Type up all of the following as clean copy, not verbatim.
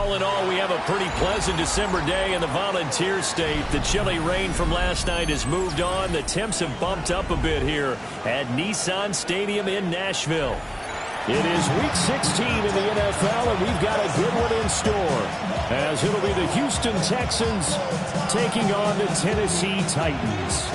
All in all, we have a pretty pleasant December day in the Volunteer State. The chilly rain from last night has moved on. The temps have bumped up a bit here at Nissan Stadium in Nashville. It is Week 16 in the NFL, and we've got a good one in store, as it'll be the Houston Texans taking on the Tennessee Titans.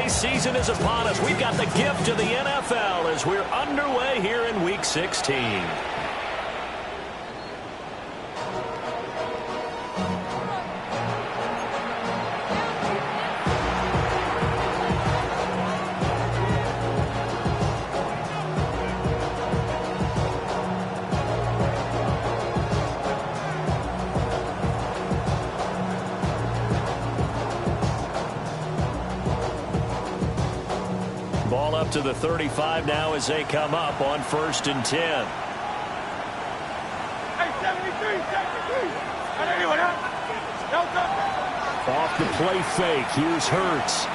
Season is upon us. We've got the gift of the NFL as we're underway here in Week 16. Ball up to the 35 now as they come up on 1st and 10. Off the play fake. Here's Hurts.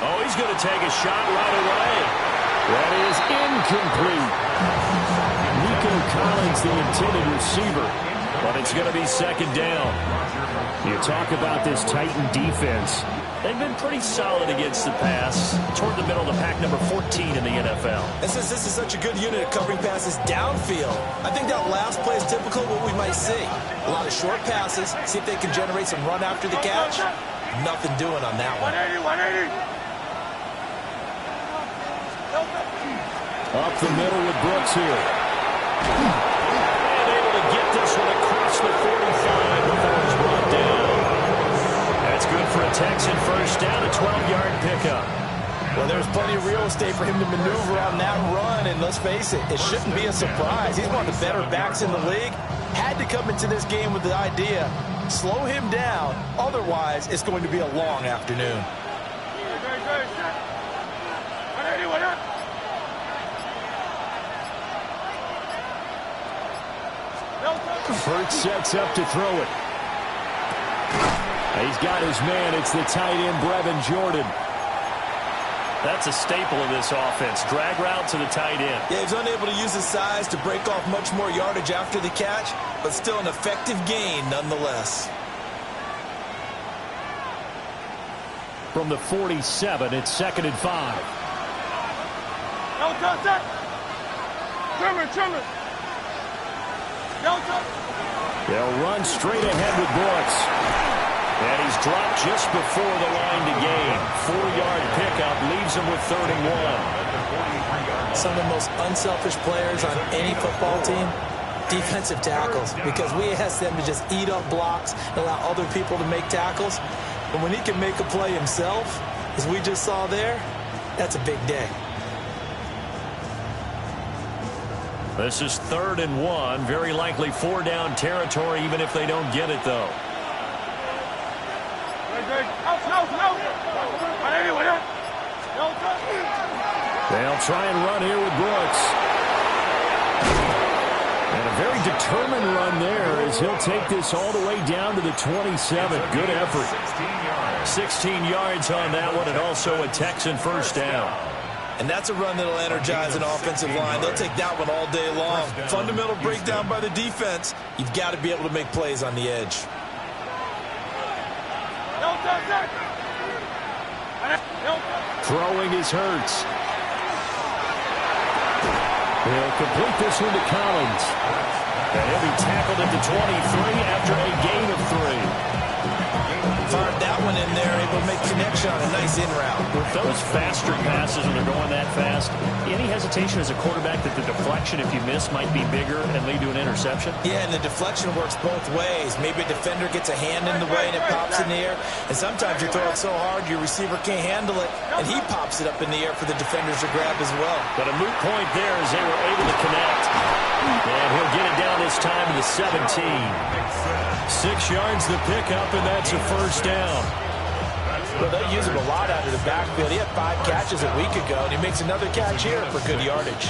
Oh, he's going to take a shot right away. That is incomplete. Nico Collins, the intended receiver, but it's going to be 2nd down. You talk about this Titan defense. They've been pretty solid against the pass. Toward the middle of the pack, number 14 in the NFL. And since this is such a good unit of covering passes downfield, I think that last play is typical of what we might see. A lot of short passes, see if they can generate some run after the catch. Nothing doing on that one. 180. Up the middle with Brooks here. And able to get this one across the 45 before it's brought down. That's good for a Texan first down, a 12-yard pickup. Well, there's plenty of real estate for him to maneuver on that run, and let's face it, it shouldn't be a surprise. He's one of the better backs in the league. Had to come into this game with the idea, slow him down, otherwise it's going to be a long afternoon. Hurts sets up to throw it. He's got his man. It's the tight end, Brevin Jordan. That's a staple of this offense. Drag route to the tight end. Yeah, he's unable to use his size to break off much more yardage after the catch, but still an effective gain nonetheless. From the 47, it's 2nd and 5. They'll run straight ahead with Brooks. And he's dropped just before the line to gain. 4-yard pickup leaves him with 3rd and 1. Some of the most unselfish players on any football team, defensive tackles, because we ask them to just eat up blocks and allow other people to make tackles. But when he can make a play himself, as we just saw there, that's a big day. This is 3rd and 1. Very likely 4-down territory, even if they don't get it, though. They'll try and run here with Brooks. And a very determined run there as he'll take this all the way down to the 27. Good effort. 16 yards on that one, and also a Texan first down. And that's a run that'll energize an offensive line. They'll take that one all day long. Fundamental breakdown by the defense. You've got to be able to make plays on the edge. Throwing is Hurts. He'll complete this one to Collins. And he'll be tackled at the 23 after a gain of 3. Fired that one in there, able to make connection on a nice in route. With those faster passes when they're going that fast, any hesitation as a quarterback that the deflection, if you miss, might be bigger and lead to an interception? Yeah, and the deflection works both ways. Maybe a defender gets a hand in the way and it pops in the air. And sometimes you throw it so hard your receiver can't handle it, and he pops it up in the air for the defenders to grab as well. But a moot point there as they were able to connect. And he'll get it down this time to the 17. 6 yards the pickup, and that's a first down. Well, they use him a lot out of the backfield. He had 5 catches a week ago, and he makes another catch here for good yardage.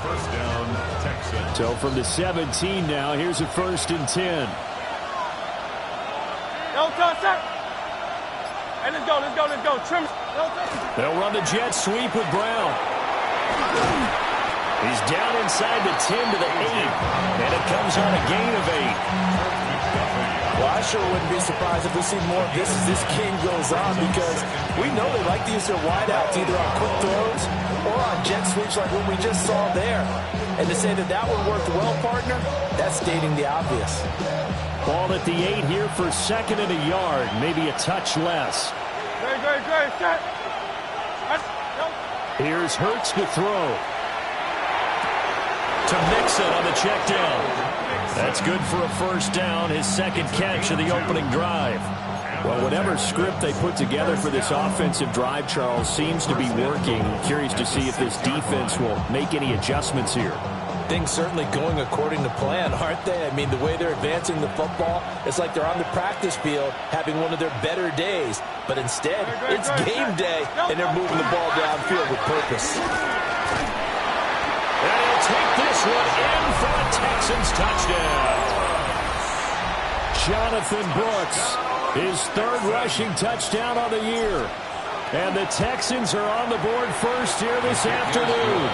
First down, Texans. So from the 17 now, here's a 1st and 10. Hey, let's go. Trim. They'll run the jet sweep with Brown. He's down inside the 10 to the 8, and it comes on a gain of 8. Well, I sure wouldn't be surprised if we see more of this as this game goes on, because we know they like to use their wideouts either on quick throws or on jet sweeps like what we just saw there. And to say that that one worked well, partner, that's stating the obvious. Ball at the 8 here for 2nd and a yard, maybe a touch less. Great. Set. Here's Hurts to throw. To Mixon on the check down. That's good for a 1st down, his 2nd catch of the opening drive. Well, whatever script they put together for this offensive drive, Charles, seems to be working. Curious to see if this defense will make any adjustments here. Things certainly going according to plan, aren't they? I mean, the way they're advancing the football, it's like they're on the practice field having one of their better days. But instead, it's game day, and they're moving the ball downfield with purpose. And he'll take this one in for a Texans touchdown. Jonathan Brooks, his 3rd rushing touchdown on the year. And the Texans are on the board first here this afternoon.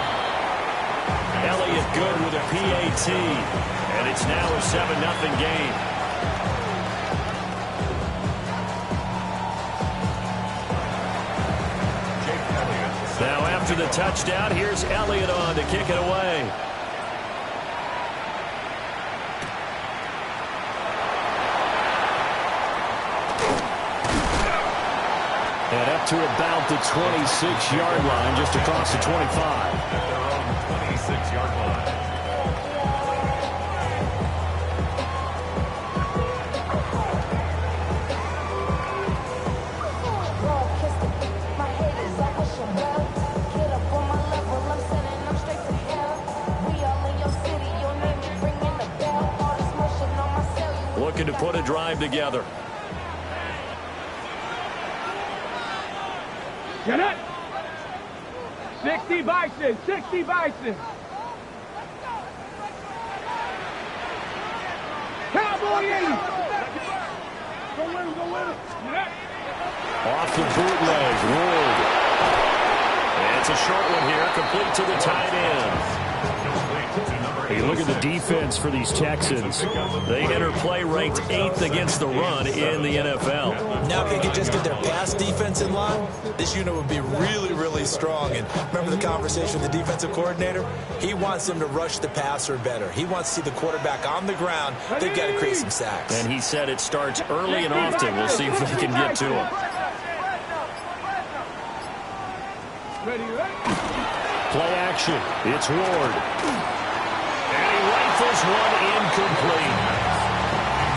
Elliott good with a PAT, and it's now a 7-0 game. Now after the touchdown, here's Elliott on to kick it away. And up to about the 26-yard line, just across the 25. 26-yard line. Looking to put a drive together. Get it. 60 Bison. Cowboy 80. Go with him. Off the bootleg, Ward. And it's a short one here, complete to the tight end. Hey, look at the defense for these Texans. They enter play ranked 8th against the run in the NFL. Now if they could just get their pass defense in line, this unit would be really, really strong. And remember the conversation with the defensive coordinator? He wants them to rush the passer better. He wants to see the quarterback on the ground. They've got to create some sacks. And he said it starts early and often. We'll see if they can get to him. Play action. It's Ward. Rifles one incomplete.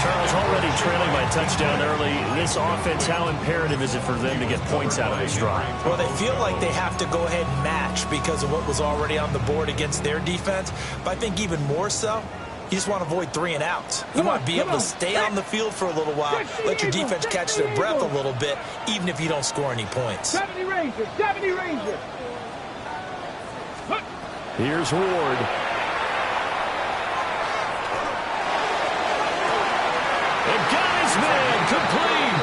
Charles, already trailing by touchdown early. This offense, how imperative is it for them to get points out of this drive? Well, they feel like they have to go ahead and match because of what was already on the board against their defense. But I think even more so, you just want to avoid 3 and outs. You want to be able to stay on the field for a little while, let your defense catch their breath a little bit, even if you don't score any points. 70 Rangers. Here's Ward. And got his man complete.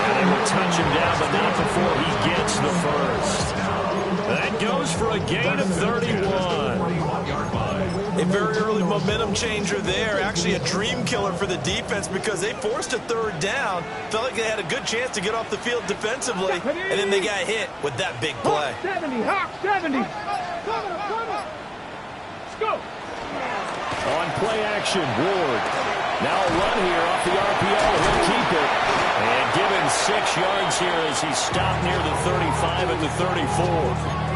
And they will touch him down, but not before he gets the first. That goes for a gain of 31. A very early momentum changer there. Actually a dream killer for the defense because they forced a 3rd down. Felt like they had a good chance to get off the field defensively. And then they got hit with that big play. Hawk 70. Let's go. On play action, Ward. Now a run here off the RPO. He'll keep it. And given 6 yards here as he stopped near the 35 at the 34.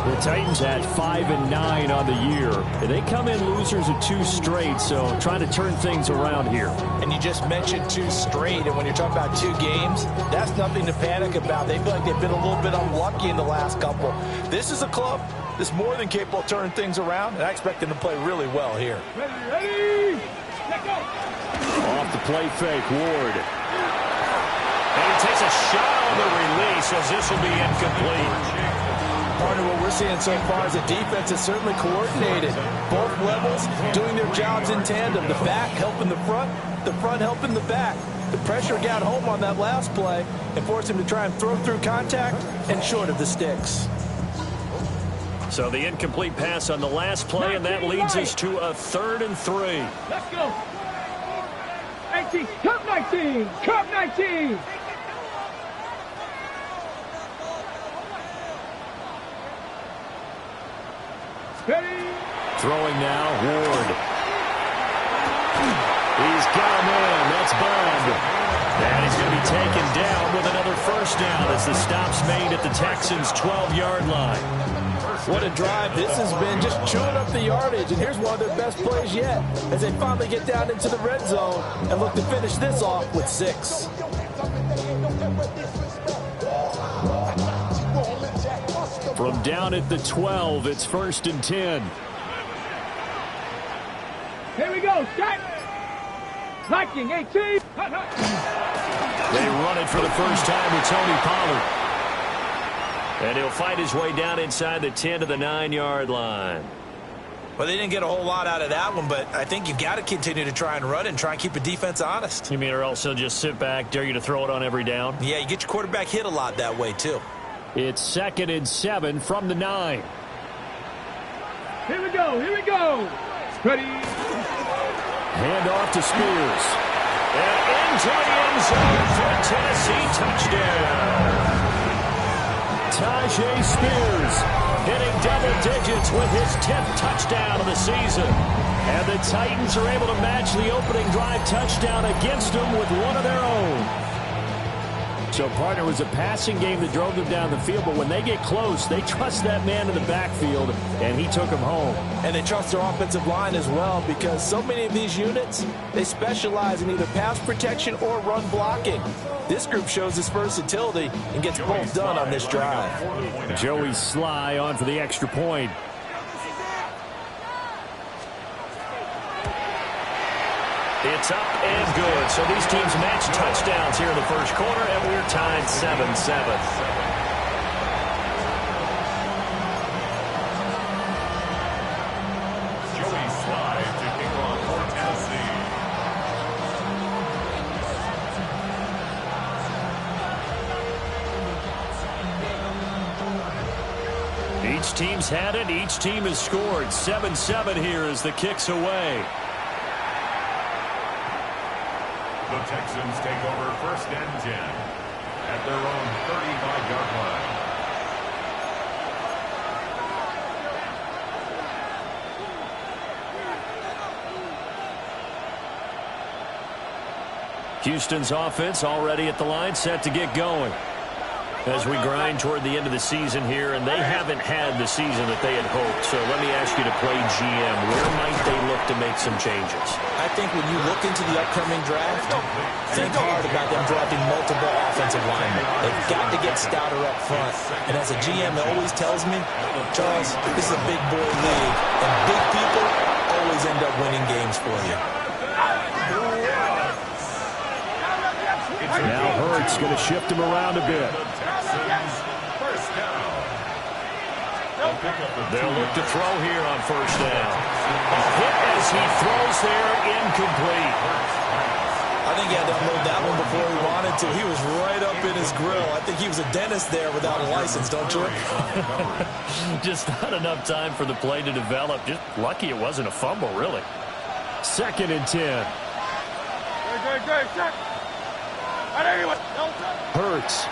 The Titans had 5-9 on the year. They come in losers of 2 straight, so trying to turn things around here. And you just mentioned 2 straight, and when you're talking about 2 games, that's nothing to panic about. They feel like they've been a little bit unlucky in the last couple. This is a club that's more than capable of turning things around, and I expect them to play really well here. Ready. Let go. Off the play fake, Ward. And he takes a shot on the release as this will be incomplete. Partner, what we're seeing so far is the defense is certainly coordinated. Both levels doing their jobs in tandem. The back helping the front helping the back. The pressure got home on that last play and forced him to try and throw through contact and short of the sticks. So the incomplete pass on the last play, and that leads us to a 3rd and 3. Let's go. 18, Cup 19, Cup 19. Ready. Throwing now, Ward. He's got a man. That's Bond. And he's going to be taken down with another first down as the stop's made at the Texans' 12-yard line. What a drive this has been, just chewing up the yardage. And here's one of their best plays yet as they finally get down into the red zone and look to finish this off with 6. From down at the 12, it's 1st and 10. Here we go. Start. Viking 18. Hut, hut. They run it for the first time with Tony Pollard. And he'll fight his way down inside the 10 to the 9-yard line. Well, they didn't get a whole lot out of that one, but I think you've got to continue to try and run and try and keep the defense honest. You mean or else he'll just sit back, dare you to throw it on every down? Yeah, you get your quarterback hit a lot that way, too. It's 2nd and 7 from the 9. Here we go. Here we go. Ready. Hand off to Spears. And into the end zone for a Tennessee touchdown. Tyjae Spears hitting double digits with his 10th touchdown of the season. And the Titans are able to match the opening drive touchdown against them with one of their own. So, partner, was a passing game that drove them down the field, but when they get close, they trust that man in the backfield, and he took them home. And they trust their offensive line as well, because so many of these units, they specialize in either pass protection or run blocking. This group shows its versatility and gets both done on this drive. Joey Sly on for the extra point. It's up and good. So these teams match touchdowns here in the first quarter, and we're tied 7-7. Joey Sly to kick off for Tennessee. Each team's had it. Each team has scored. 7-7 here as the kick's away. The Texans take over 1st and 10 at their own 35-yard line. Houston's offense already at the line, set to get going. As we grind toward the end of the season here, and they haven't had the season that they had hoped. So let me ask you to play GM. Where might they look to make some changes? I think when you look into the upcoming draft, think hard about them drafting multiple offensive linemen. They've got to get stouter up front. And as a GM, it always tells me, Charles, this is a big boy league, and big people always end up winning games for you. Now Hurts going to shift him around a bit. They'll look to throw here on 1st down. A hit as he throws there, incomplete. I think he had to unload that one before he wanted to. He was right up in his grill. I think he was a dentist there without a license, don't you? Just not enough time for the play to develop. Just lucky it wasn't a fumble, really. 2nd and 10. Good. Check. Hurts.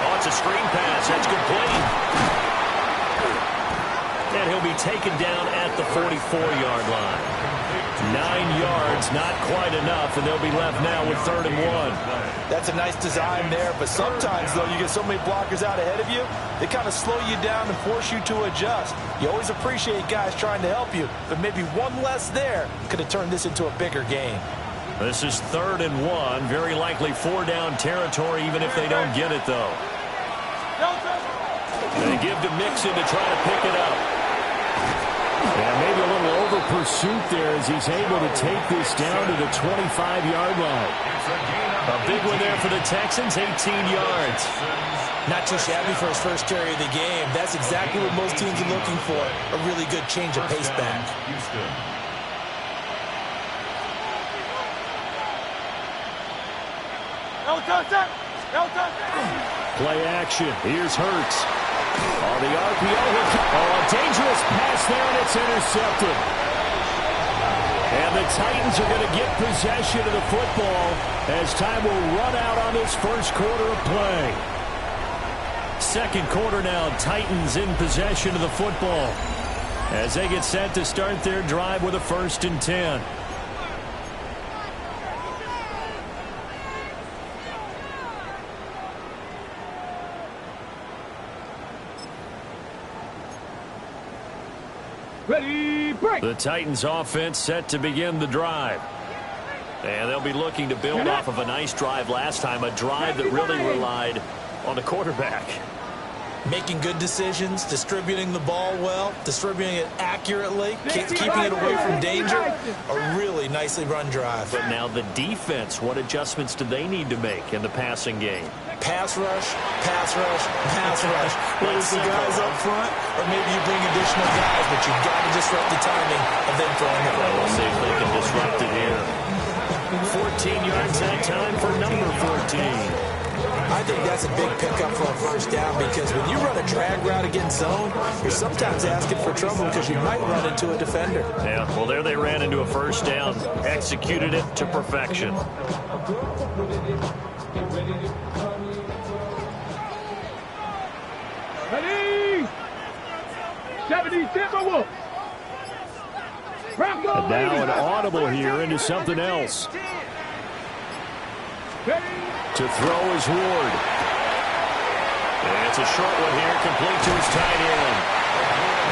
Oh, it's a screen pass. That's complete. And he'll be taken down at the 44-yard line. 9 yards, not quite enough, and they'll be left now with 3rd and 1. That's a nice design there, but sometimes, though, you get so many blockers out ahead of you, they kind of slow you down and force you to adjust. You always appreciate guys trying to help you, but maybe one less there could have turned this into a bigger game. This is 3rd and 1. Very likely 4-down territory, even if they don't get it, though. They give to Mixon to try to pick it up. Yeah, maybe a little pursuit there as he's able to take this down to the 25-yard line. A big one there for the Texans, 18 yards. Not too shabby for his first carry of the game. That's exactly what most teams are looking for, a really good change of pace back. Play action. Here's Hurts. On the RPO. A dangerous pass there, and it's intercepted. And the Titans are going to get possession of the football as time will run out on this first quarter of play. Second quarter now, Titans in possession of the football as they get set to start their drive with a 1st and 10. Ready, break. The Titans offense set to begin the drive. And they'll be looking to build off of a nice drive last time, a drive that really relied on the quarterback. Making good decisions, distributing the ball well, distributing it accurately, keeping it away from danger. A really nicely run drive. But now the defense, what adjustments do they need to make in the passing game? Pass rush, pass rush, pass rush. Whether it's the guys up front or maybe you bring additional guys, but you've got to disrupt the timing of them throwing the ball. We'll see if they can disrupt it here. 14 yards that time for number 14. I think that's a big pickup for a first down because when you run a drag route against zone, you're sometimes asking for trouble because you might run into a defender. Yeah, well, there they ran into a first down, executed it to perfection. Ready. 70 Timberwolves. And now an audible here into something else. To throw is Ward. And it's a short one here, complete to his tight end.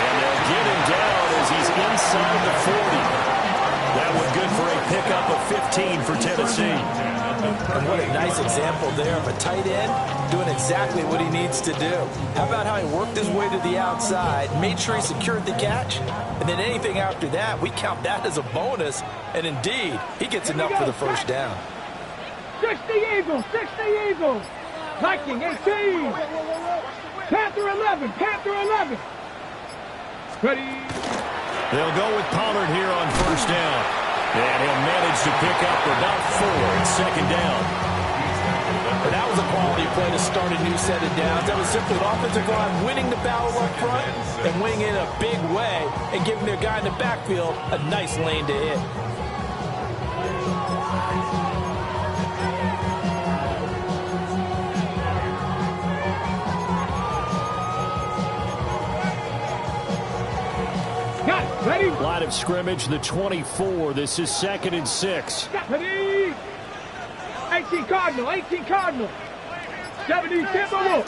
And they'll get him down as he's inside the 40. That one good for a pickup of 15 for Tennessee. And what a nice example there of a tight end doing exactly what he needs to do. How about how he worked his way to the outside, made sure he secured the catch, and then anything after that, we count that as a bonus. And indeed, he gets enough for the first down. 60 Eagles, 60 Eagles. Viking 18. Panther 11, Panther 11. Ready. They'll go with Pollard here on first down. And he'll manage to pick up about 4 in second down. And that was a quality play to start a new set of downs. That was simply the offensive line winning the battle up front and winning in a big way and giving their guy in the backfield a nice lane to hit. Ready? Line of scrimmage, the 24. This is 2nd and 6. Ready? 18 Cardinal, 18 Cardinal. 70 Timberwolves.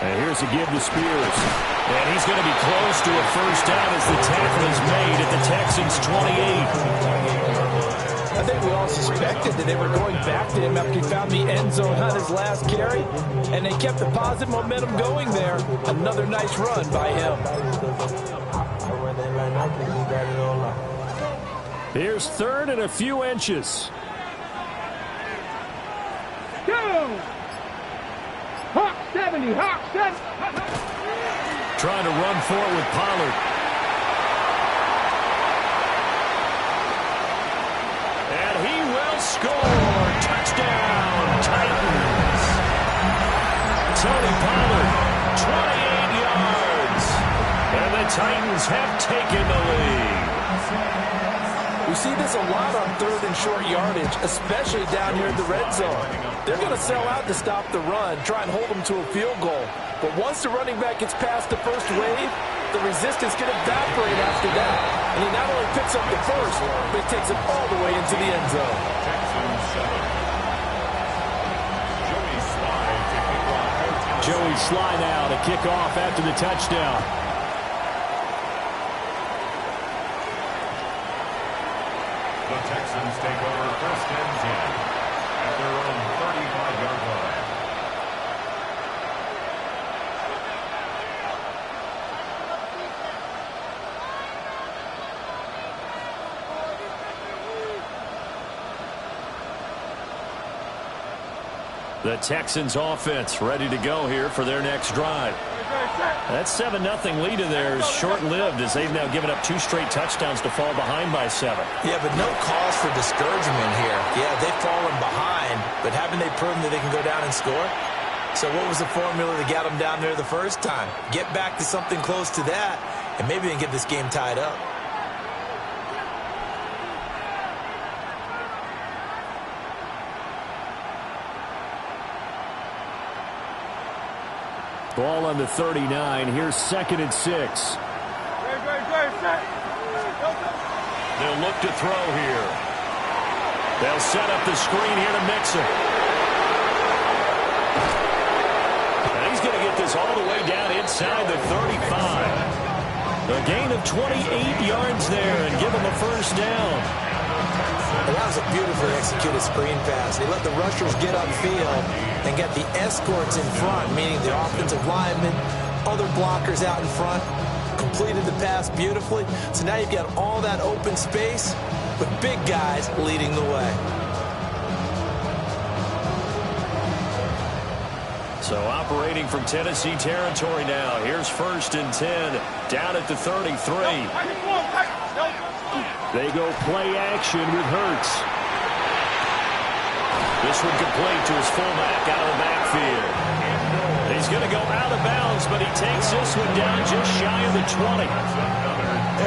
And here's a give to Spears. And he's going to be close to a first down as the tackle is made at the Texans' 28. I think we all suspected that they were going back to him after he found the end zone on his last carry, and they kept the positive momentum going there. Another nice run by him. Here's 3rd and a few inches. Go! Hawk 70, Hawk 70. Trying to run for it with Pollard. Score! Touchdown, Titans! Tony Pollard, 28 yards. And the Titans have taken the lead. We see this a lot on 3rd and short yardage, especially down here in the red zone. They're going to sell out to stop the run, try and hold them to a field goal. But once the running back gets past the first wave, the resistance can evaporate after that. And he not only picks up the first, but he takes it all the way into the end zone. Joey Sly now to kick off after the touchdown. The Texans take over 1st and 10 at their own 35-yard line. The Texans offense ready to go here for their next drive. That 7-0 lead of theirs short-lived as they've now given up 2 straight touchdowns to fall behind by 7. Yeah, but no cause for discouragement here. Yeah, they've fallen behind, but haven't they proven that they can go down and score? So what was the formula that got them down there the first time? Get back to something close to that, and maybe they can get this game tied up. Ball on the 39. Here's 2nd and 6. They'll look to throw here. They'll set up the screen here to Mixon. And he's going to get this all the way down inside the 35. A gain of 28 yards there and give him a first down. Well, that was a beautifully executed screen pass. They let the rushers get upfield and get the escorts in front, meaning the offensive linemen, other blockers out in front, completed the pass beautifully. So now you've got all that open space with big guys leading the way. So operating from Tennessee territory now. Here's 1st and 10 down at the 33. They go play action with Hurts. This one complete to his fullback out of the backfield. He's going to go out of bounds, but he takes this one down just shy of the 20.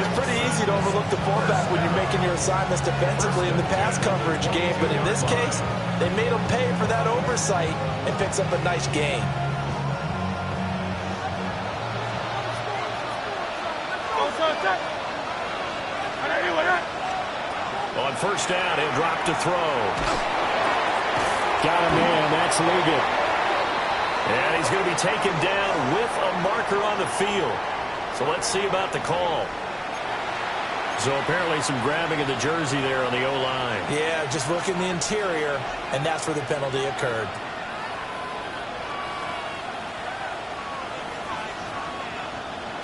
It's pretty easy to overlook the fullback when you're making your assignments defensively in the pass coverage game, but in this case, they made him pay for that oversight and picks up a nice gain. On 1st down, he'll drop to throw. Got a man. That's Liggett. And he's going to be taken down with a marker on the field. So let's see about the call. So apparently some grabbing of the jersey there on the O-line. Yeah, just look in the interior, and that's where the penalty occurred.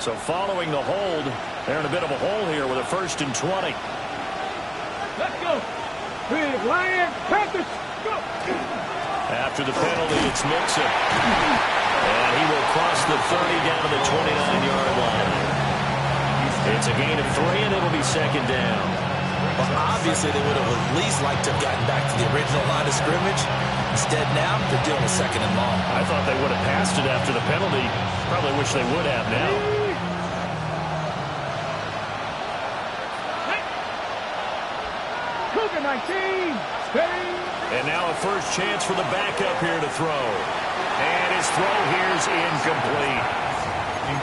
So following the hold, they're in a bit of a hole here with a 1st and 20. Let's go. Big Lion Panthers. Go. After the penalty, it's Mixon. And he will cross the 30 down to the 29-yard line. It's a gain of 3, and it'll be 2nd down. Well, obviously, they would have at least liked to have gotten back to the original line of scrimmage. Instead, now, they're dealing with 2nd and long. I thought they would have passed it after the penalty. Probably wish they would have now. Cougar 19. And now a first chance for the backup here to throw. And his throw here's incomplete.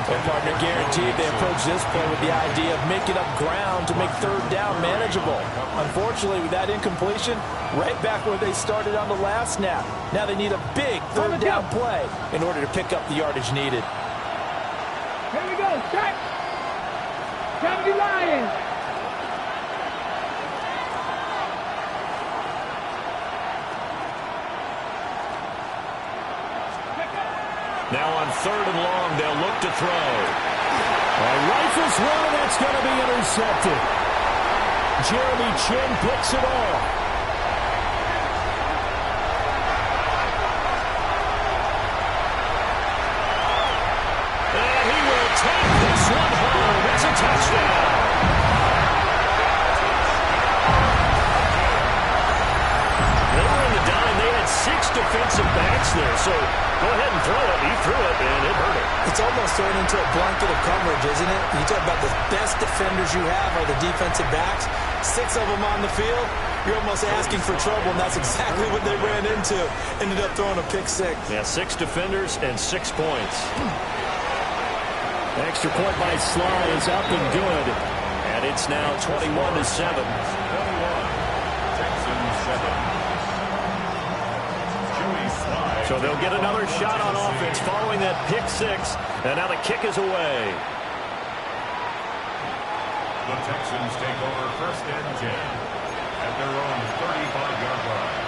Well, partner, guaranteed they approach this play with the idea of making up ground to make 3rd down manageable. Unfortunately, with that incompletion, right back where they started on the last snap. Now they need a big 3rd down play in order to pick up the yardage needed. Here we go. Check. Kennedy Lions. Now on 3rd and long, they'll look to throw. Rifles one, that's going to be intercepted. Jeremy Chinn picks it off. And he will take this one home. It's a touchdown. They were in the dime. They had 6 defensive backs there, so go ahead and throw it. He threw it, and it hurt him. It's almost thrown into a blanket of coverage, isn't it? You talk about the best defenders you have are the defensive backs. 6 of them on the field. You're almost asking for trouble, and that's exactly what they ran into. Ended up throwing a pick 6. Yeah, 6 defenders and 6 points. Extra point by Sly is up and good. And it's now 21-7. So they'll get another shot on offense following that pick 6. And now the kick is away. The Texans take over 1st and 10 at their own 35-yard line.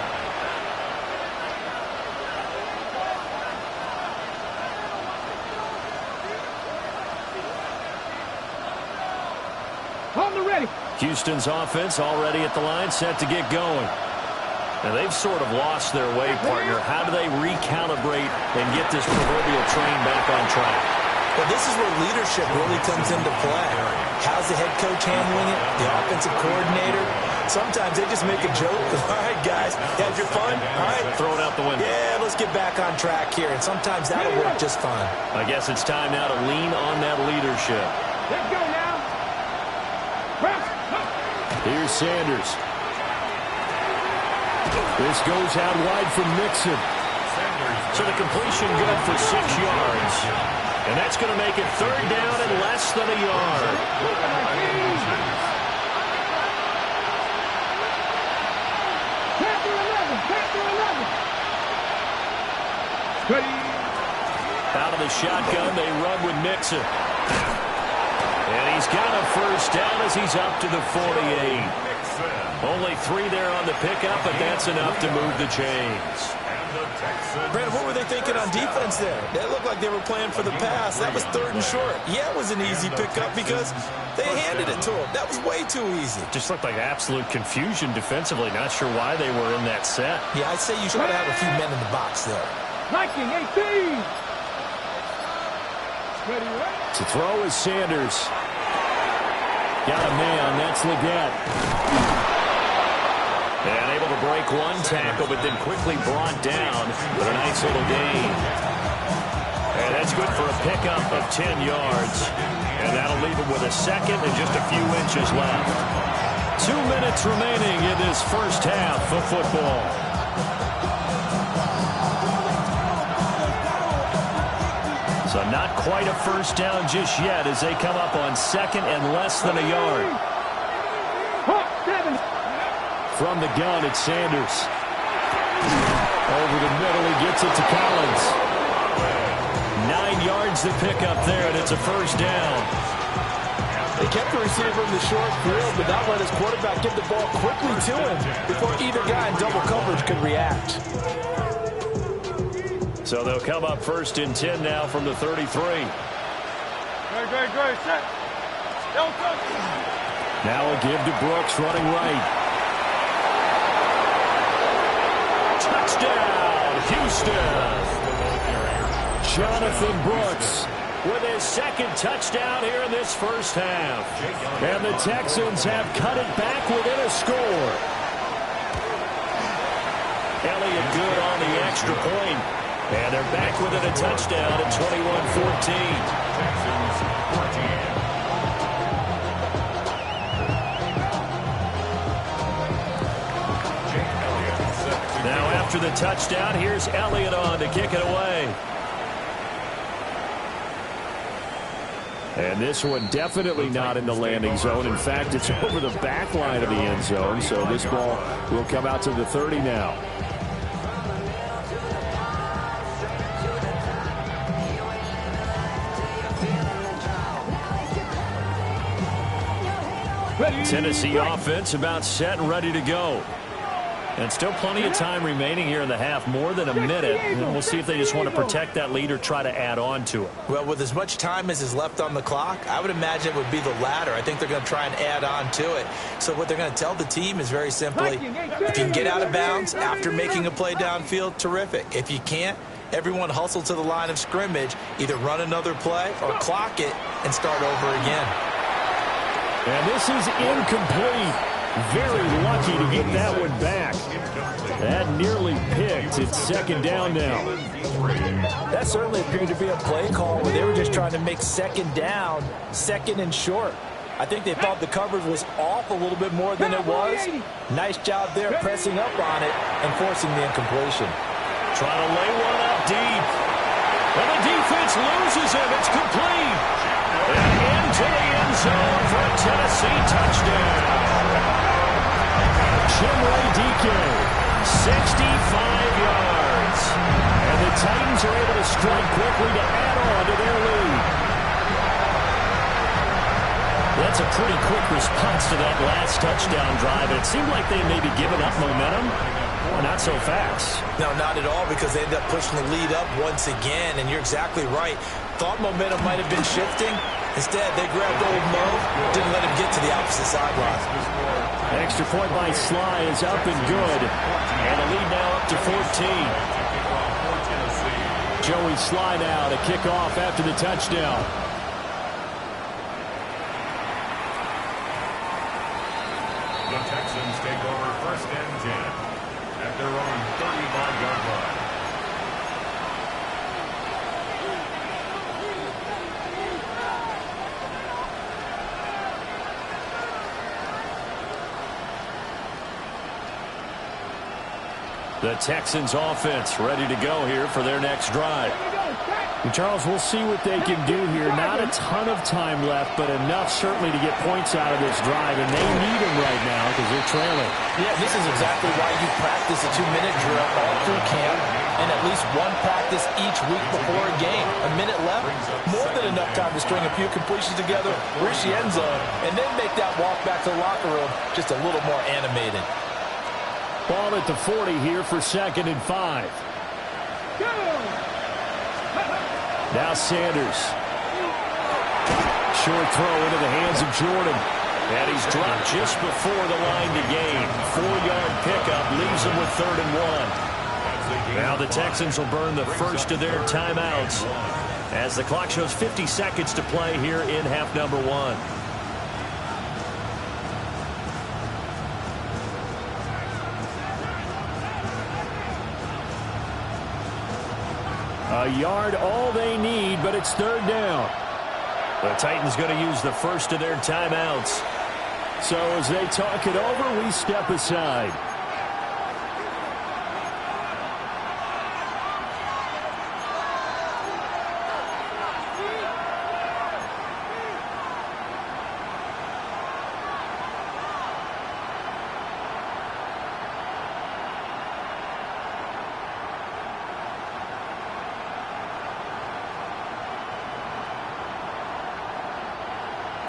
On the ready. Houston's offense already at the line, set to get going. Now, they've sort of lost their way, partner. How do they recalibrate and get this proverbial train back on track? Well, this is where leadership really comes into play. How's the head coach handling it? The offensive coordinator? Sometimes they just make a joke. All right, guys, had your fun? All right. Throw it out the window. Yeah, let's get back on track here. And sometimes that'll work just fine. I guess it's time now to lean on that leadership. Let's go now. Here's Sanders. This goes out wide from Mixon. So the completion good for 6 yards. And that's going to make it 3rd down and less than a yard. Out of the shotgun, they run with Mixon. And he's got a 1st down as he's up to the 48. Only 3 there on the pickup, but that's enough to move the chains. Brandon, what were they thinking on defense there? It looked like they were playing for the pass. That was 3rd and short. Yeah, it was an easy pickup because they handed it to him. That was way too easy. Just looked like absolute confusion defensively. Not sure why they were in that set. Yeah, I'd say you try to have a few men in the box there. Viking 18. To throw is Sanders. Got a man. That's Leggett. And able to break one tackle, but then quickly brought down with a nice little gain. And that's good for a pickup of 10 yards. And that'll leave him with a 2nd and just a few inches left. 2 minutes remaining in this first half of football. So not quite a 1st down just yet as they come up on 2nd and less than a yard. From the gun, it's Sanders. Over the middle, he gets it to Collins. 9 yards to pick up there, and it's a 1st down. They kept the receiver in the short field, but not let his quarterback get the ball quickly to him before either guy in double coverage could react. So they'll come up 1st and 10 now from the 33. Great. Set. Now a give to Brooks running right. Touchdown, Houston. Jonathan Brooks with his 2nd touchdown here in this first half. And the Texans have cut it back within a score. Elliott good on the extra point. And they're back within a touchdown at 21-14. Now after the touchdown, here's Elliott on to kick it away. And this one definitely not in the landing zone. In fact, it's over the back line of the end zone. So this ball will come out to the 30 now. Tennessee offense about set and ready to go. And still plenty of time remaining here in the half, more than a minute. And we'll see if they just want to protect that lead or try to add on to it. Well, with as much time as is left on the clock, I would imagine it would be the latter. I think they're going to try and add on to it. So what they're going to tell the team is very simply, if you can get out of bounds after making a play downfield, terrific. If you can't, everyone hustle to the line of scrimmage, either run another play or clock it and start over again. And this is incomplete. Very lucky to get that one back. That nearly picked. It's 2nd down now. That certainly appeared to be a play call where they were just trying to make 2nd down, 2nd and short. I think they thought the coverage was off a little bit more than it was. Nice job there pressing up on it and forcing the incompletion. Trying to lay one up deep. And the defense loses him. It's complete. And into the end zone for a Tennessee touchdown. Chimere Dike, 65 yards. And the Titans are able to strike quickly to add on to their lead. That's a pretty quick response to that last touchdown drive. It seemed like they may be giving up momentum. Well, not so fast. No, not at all, because they end up pushing the lead up once again. And you're exactly right. Thought momentum might have been shifting. Instead, they grabbed old Mo, didn't let him get to the opposite sideline. Extra point by Sly is up and good. And the lead now up to 14. Joey Sly now to kick off after the touchdown. The Texans take over 1st and 10 at their own 35-yard line. The Texans offense ready to go here for their next drive. And Charles, we'll see what they can do here. Not a ton of time left, but enough certainly to get points out of this drive, and they need them right now because they're trailing. Yeah, this is exactly why you practice a 2-minute drill all through camp and at least one practice each week before a game. A minute left, more than enough time to string a few completions together, reach the end zone, and then make that walk back to the locker room just a little more animated. Ball at the 40 here for 2nd and 5. Now Sanders. Short throw into the hands of Jordan. And he's dropped just before the line to gain. 4-yard pickup leaves him with 3rd and 1. Now the Texans will burn the first of their timeouts as the clock shows 50 seconds to play here in half number 1. A yard all they need, but it's 3rd down. The Titans going to use the first of their timeouts. So as they talk it over, we step aside.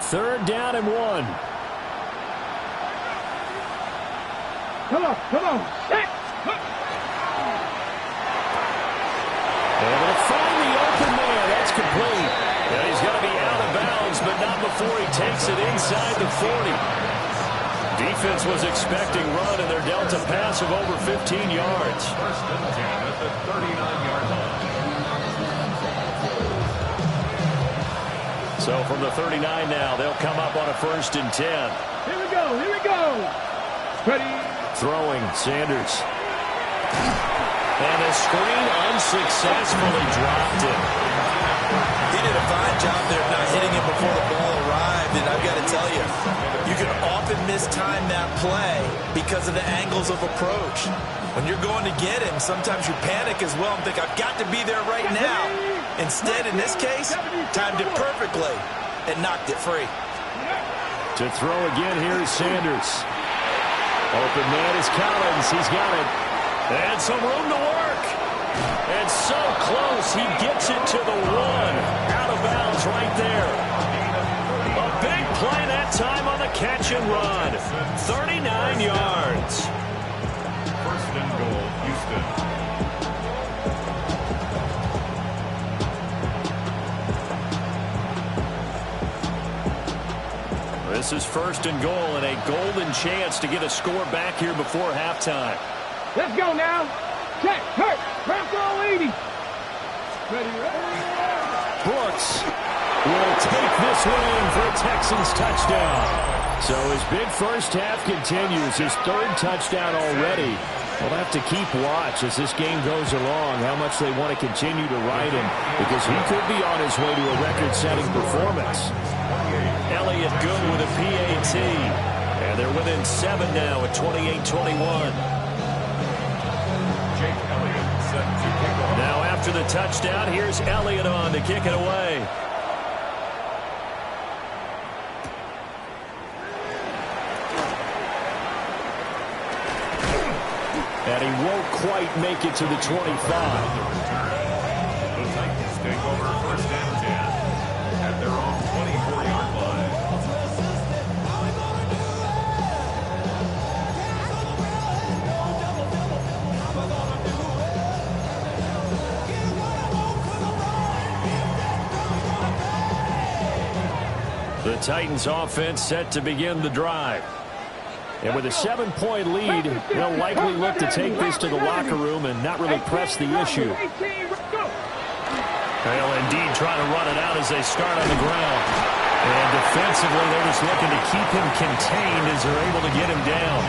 Third down and 1. Come on. Set. Able to find the open man. That's complete. And he's going to be out of bounds, but not before he takes it inside the 40. Defense was expecting run, and they're dealt a pass of over 15 yards. 1st and 10 at the 39-yard line. So from the 39 now, they'll come up on a 1st and 10. Here we go. Ready. Throwing, Sanders. And the screen unsuccessfully dropped it. He did a fine job there of not hitting him before the ball arrived, and I've got to tell you, you can often mistime that play because of the angles of approach. When you're going to get him, sometimes you panic as well and think, I've got to be there right now. Instead, in this case, timed it perfectly and knocked it free. To throw again, here is Sanders. Open man is Collins. He's got it. And some room to work. And so close, he gets it to the 1. Out of bounds right there. A big play that time on the catch and run. 39 yards. 1st and goal, Houston. This is 1st and goal and a golden chance to get a score back here before halftime. Let's go now. Check. Hurt. Round throw 80. Ready. Brooks will take this one in for a Texans touchdown. So his big first half continues. His 3rd touchdown already. We'll have to keep watch as this game goes along, how much they want to continue to ride him, because he could be on his way to a record-setting performance. Elliott good with a PAT. And they're within 7 now at 28-21. Jake Elliott set to kick off. Now after the touchdown, here's Elliott on to kick it away. And he won't quite make it to the 25. The Titans take over 1st and 10 at their own 24-yard line. The Titans offense set to begin the drive. And with a 7-point lead, they'll likely look to take this to the locker room and not really press the issue. They'll indeed try to run it out as they start on the ground. And defensively, they're just looking to keep him contained as they're able to get him down.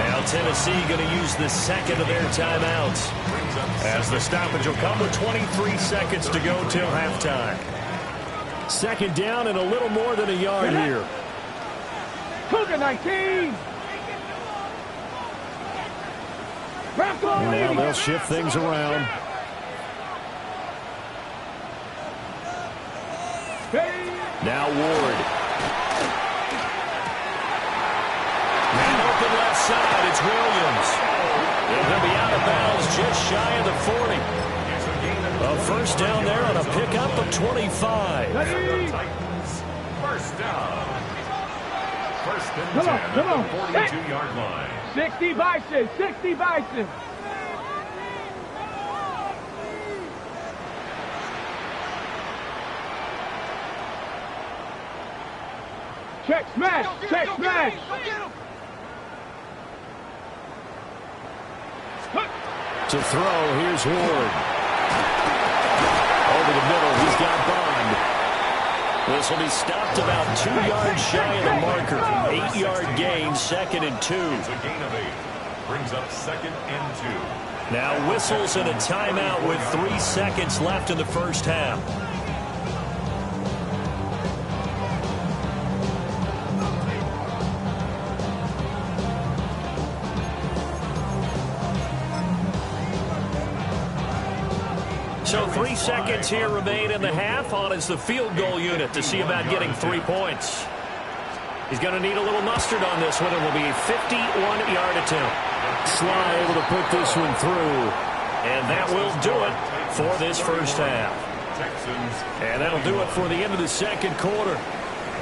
Now Tennessee going to use the second of their timeouts, as the stoppage will come with 23 seconds to go till halftime. Second down and a little more than a yard here. Cougar 19. Now they'll shift things around. Now Ward. Man open left side. It's Williams. And he'll be out of bounds just shy of the 40. A first down there on a pickup of 25. First down. First and 10 at the 42-yard line. 60 Bison, 60 Bison. Check smash, check smash. To throw, here's Ward. Over the middle, he's got Bond. This will be stopped about 2 yards shy of the marker. 8-yard gain, 2nd and 2. It's a gain of 8. Brings up 2nd and 2. Now whistles and a timeout with 3 seconds left in the first half. So 3 seconds here remain in the half. On is the field goal unit to see about getting 3 points. He's going to need a little mustard on this one. It will be a 51-yard attempt. Sly able to put this one through. And that will do it for this first half. And that'll do it for the end of the second quarter.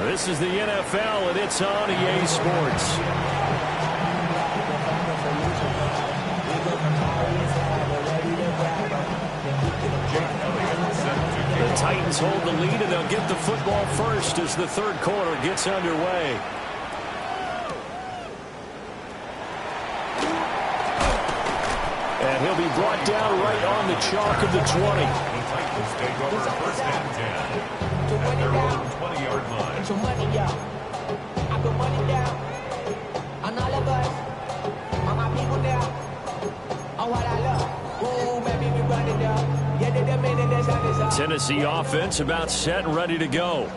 This is the NFL, and it's on EA Sports. The Titans hold the lead, and they'll get the football first as the third quarter gets underway. And he'll be brought down right on the chalk of the 20. The Titans take over first and 10 at their own 20-yard line. Put your money up. I put money down on all of us, on my people now, on what I love. Ooh, baby, we run it up. Yeah, they demanding this on this up. Tennessee offense about set and ready to go.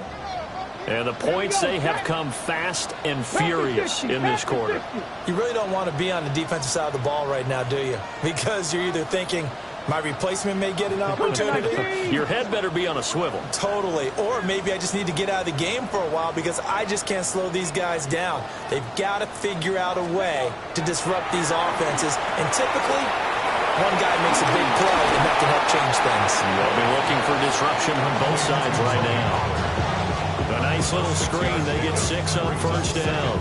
And the points, they have come fast and furious in this quarter. You really don't want to be on the defensive side of the ball right now, do you? Because you're either thinking, my replacement may get an opportunity. Your head better be on a swivel. Totally. Or maybe I just need to get out of the game for a while because I just can't slow these guys down. They've got to figure out a way to disrupt these offenses. And typically, one guy makes a big play, and that can help change things. They'll be looking for disruption from both sides right now. A nice little screen. They get 6 on first down.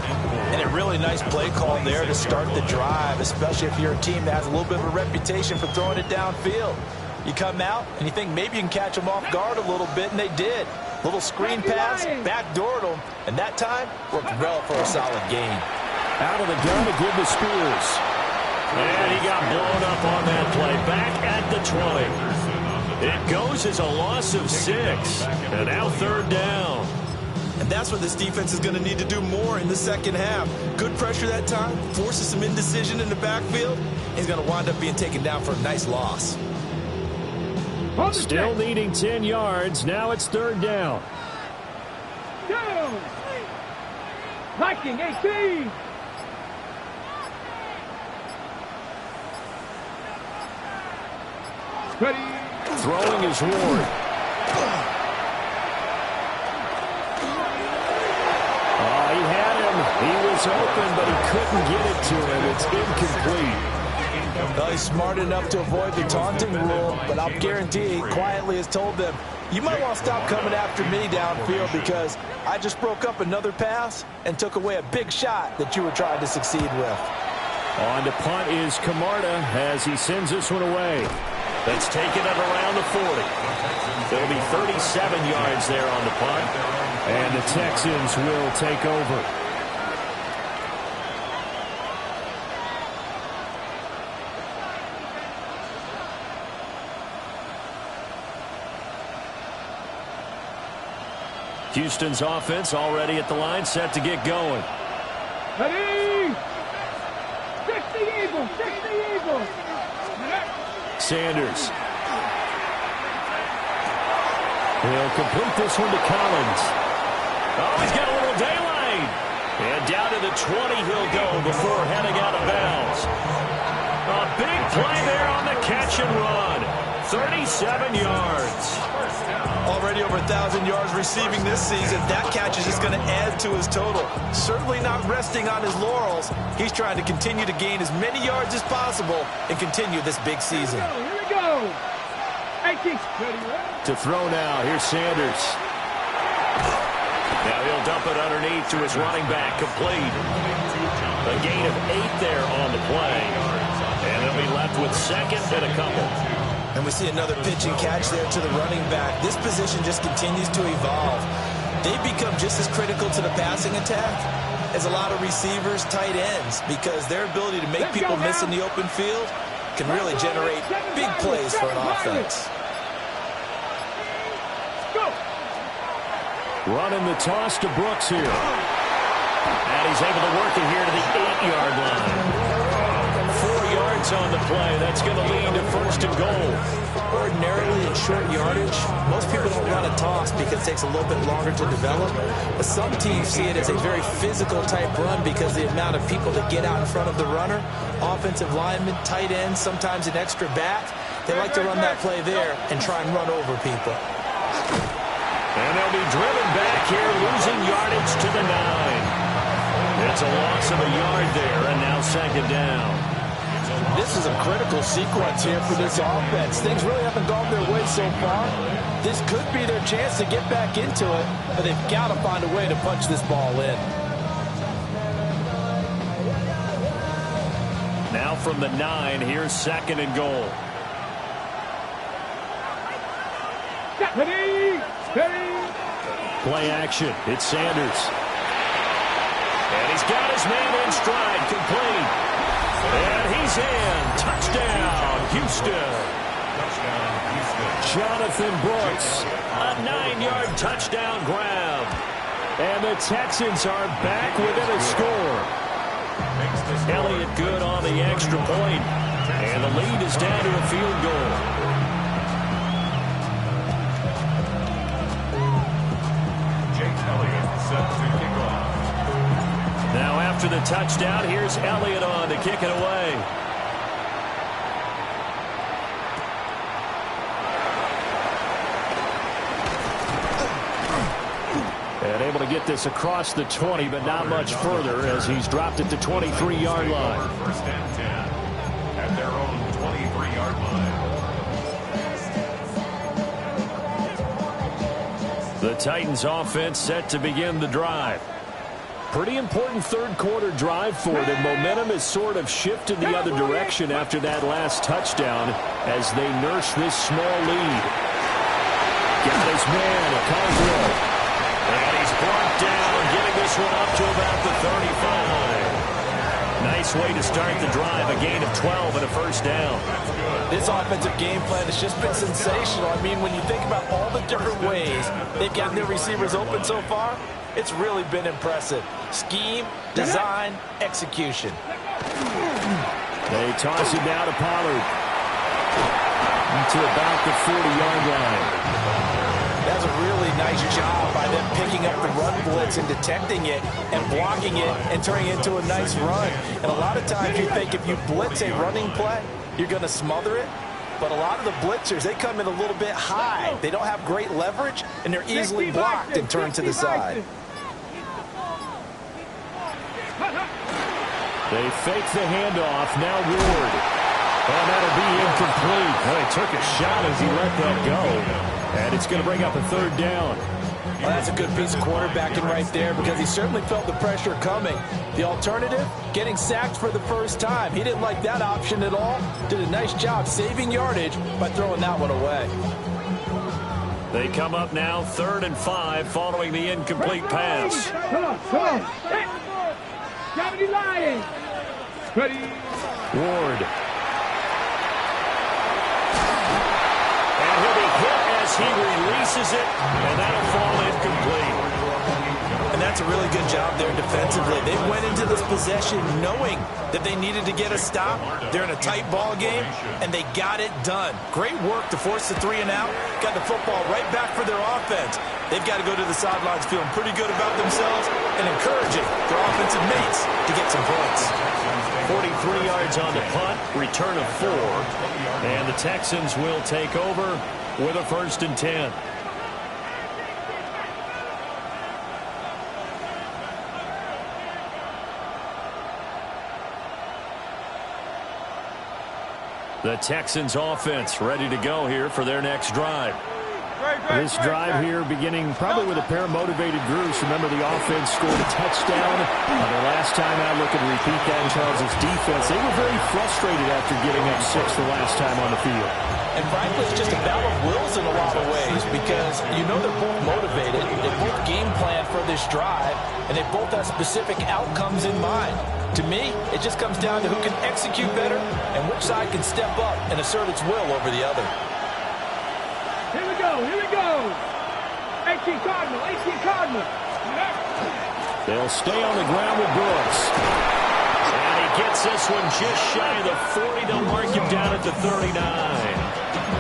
And a really nice play call there to start the drive, especially if you're a team that has a little bit of a reputation for throwing it downfield. You come out, and you think maybe you can catch them off guard a little bit, and they did. Little screen pass, backdoored them, and that time worked well for a solid gain. Out of the gun to give to Spears. And he got blown up on that play. Back at the 20. It goes as a loss of 6. And now third down. And that's what this defense is going to need to do more in the second half. Good pressure that time, forces some indecision in the backfield. He's going to wind up being taken down for a nice loss. Still needing 10 yards. Now it's third down. Down. Viking 18. Ready. Throwing is Ward. Oh, he had him. He was open, but he couldn't get it to him. It's incomplete. Well, he's smart enough to avoid the taunting rule, but I'll guarantee he quietly has told them, you might want to stop coming after me downfield because I just broke up another pass and took away a big shot that you were trying to succeed with. On to punt is Camarda as he sends this one away. That's taken at around the 40. It'll be 37 yards there on the punt. And the Texans will take over. Houston's offense already at the line, set to get going. Ready! 60 Eagles! 60 Eagles! Sanders. He'll complete this one to Collins. Oh, he's got a little daylight. And down to the 20 he'll go before heading out of bounds. A big play there on the catch and run. 37 yards. Already over 1,000 yards receiving this season. That catch is just going to add to his total. Certainly not resting on his laurels. He's trying to continue to gain as many yards as possible and continue this big season. Here we go. 18. To throw now, here's Sanders. Now he'll dump it underneath to his running back, complete. A gain of 8 there on the play. And they'll be left with second and a couple. And we see another pitch and catch there to the running back. This position just continues to evolve. They've become just as critical to the passing attack as a lot of receivers, tight ends, because their ability to make people miss in the open field can really generate big plays for an offense. Running the toss to Brooks here. And he's able to work it here to the 8-yard line. 4 yards on the play. That's going to lead to first and goal. Ordinarily in short yardage, most people don't run a toss because it takes a little bit longer to develop. But some teams see it as a very physical type run because the amount of people that get out in front of the runner, offensive linemen, tight ends, sometimes an extra back. They like to run that play there and try and run over people. And they'll be driven back here, losing yardage to the 9. It's a loss of a yard there, and now second down. This is a critical sequence here for this offense. Things really haven't gone their way so far. This could be their chance to get back into it, but they've got to find a way to punch this ball in. Now from the 9, here's second and goal. Ready! Ready! Play action. It's Sanders. And he's got his man in stride, complete. And he's in. Touchdown, Houston. Touchdown, Houston. Jonathan Brooks, a 9-yard touchdown grab. And the Texans are back within a score. Elliott good on the extra point. And the lead is down to a field goal. Jake Elliott set to kick off. Now after the touchdown, here's Elliott on to kick it away. And able to get this across the 20, but not much further as he's dropped it to 23-yard line. First and 10 at their own 23-yard line. The Titans offense set to begin the drive. Pretty important third-quarter drive for them. Momentum has sort of shifted the other direction after that last touchdown as they nurse this small lead. Got his man, Cosgrove. And he's brought down, getting this one up to about the 35. Nice way to start the drive, a gain of 12 and a first down. This offensive game plan has just been sensational. I mean, when you think about all the different ways they've gotten their receivers open so far, it's really been impressive. Scheme, design, execution. They toss it down to Pollard. To about the 40-yard line. That's a really nice job by them picking up the run blitz and detecting it and blocking it and turning it into a nice run. And a lot of times you think if you blitz a running play, you're going to smother it. But a lot of the blitzers, they come in a little bit high. They don't have great leverage, and they're easily blocked and turned to the side. They fake the handoff. Now Ward. And that'll be incomplete. Well, he took a shot as he let that go. And it's going to bring up a third down. Well, that's a good piece of quarterbacking right there because he certainly felt the pressure coming. The alternative, getting sacked for the first time. He didn't like that option at all. Did a nice job saving yardage by throwing that one away. They come up now 3rd and 5 following the incomplete pass. Come on. Gravity Lions. Ready. Ward. And he'll be hit as he releases it, and that'll fall incomplete. And that's a really good job there defensively. They went into this possession knowing that they needed to get a stop. They're in a tight ball game, and they got it done. Great work to force the 3 and out. Got the football right back for their offense. They've got to go to the sidelines feeling pretty good about themselves and encouraging their offensive mates to get some points. 43 yards on the punt, return of 4. And the Texans will take over with a 1st and 10. The Texans offense ready to go here for their next drive. This drive here beginning probably with a pair of motivated Bruce. Remember, the offense scored a touchdown. The last time I look and repeat that in Charles' defense, they were very frustrated after getting up 6 the last time on the field. And frankly, it's just a battle of wills in a lot of ways because you know they're both motivated. They both game plan for this drive, and they both have specific outcomes in mind. To me, it just comes down to who can execute better and which side can step up and assert its will over the other. Here we go. 18 Cardinal. They'll stay on the ground with Brooks. And he gets this one just shy of the 40. They'll mark him down at the 39.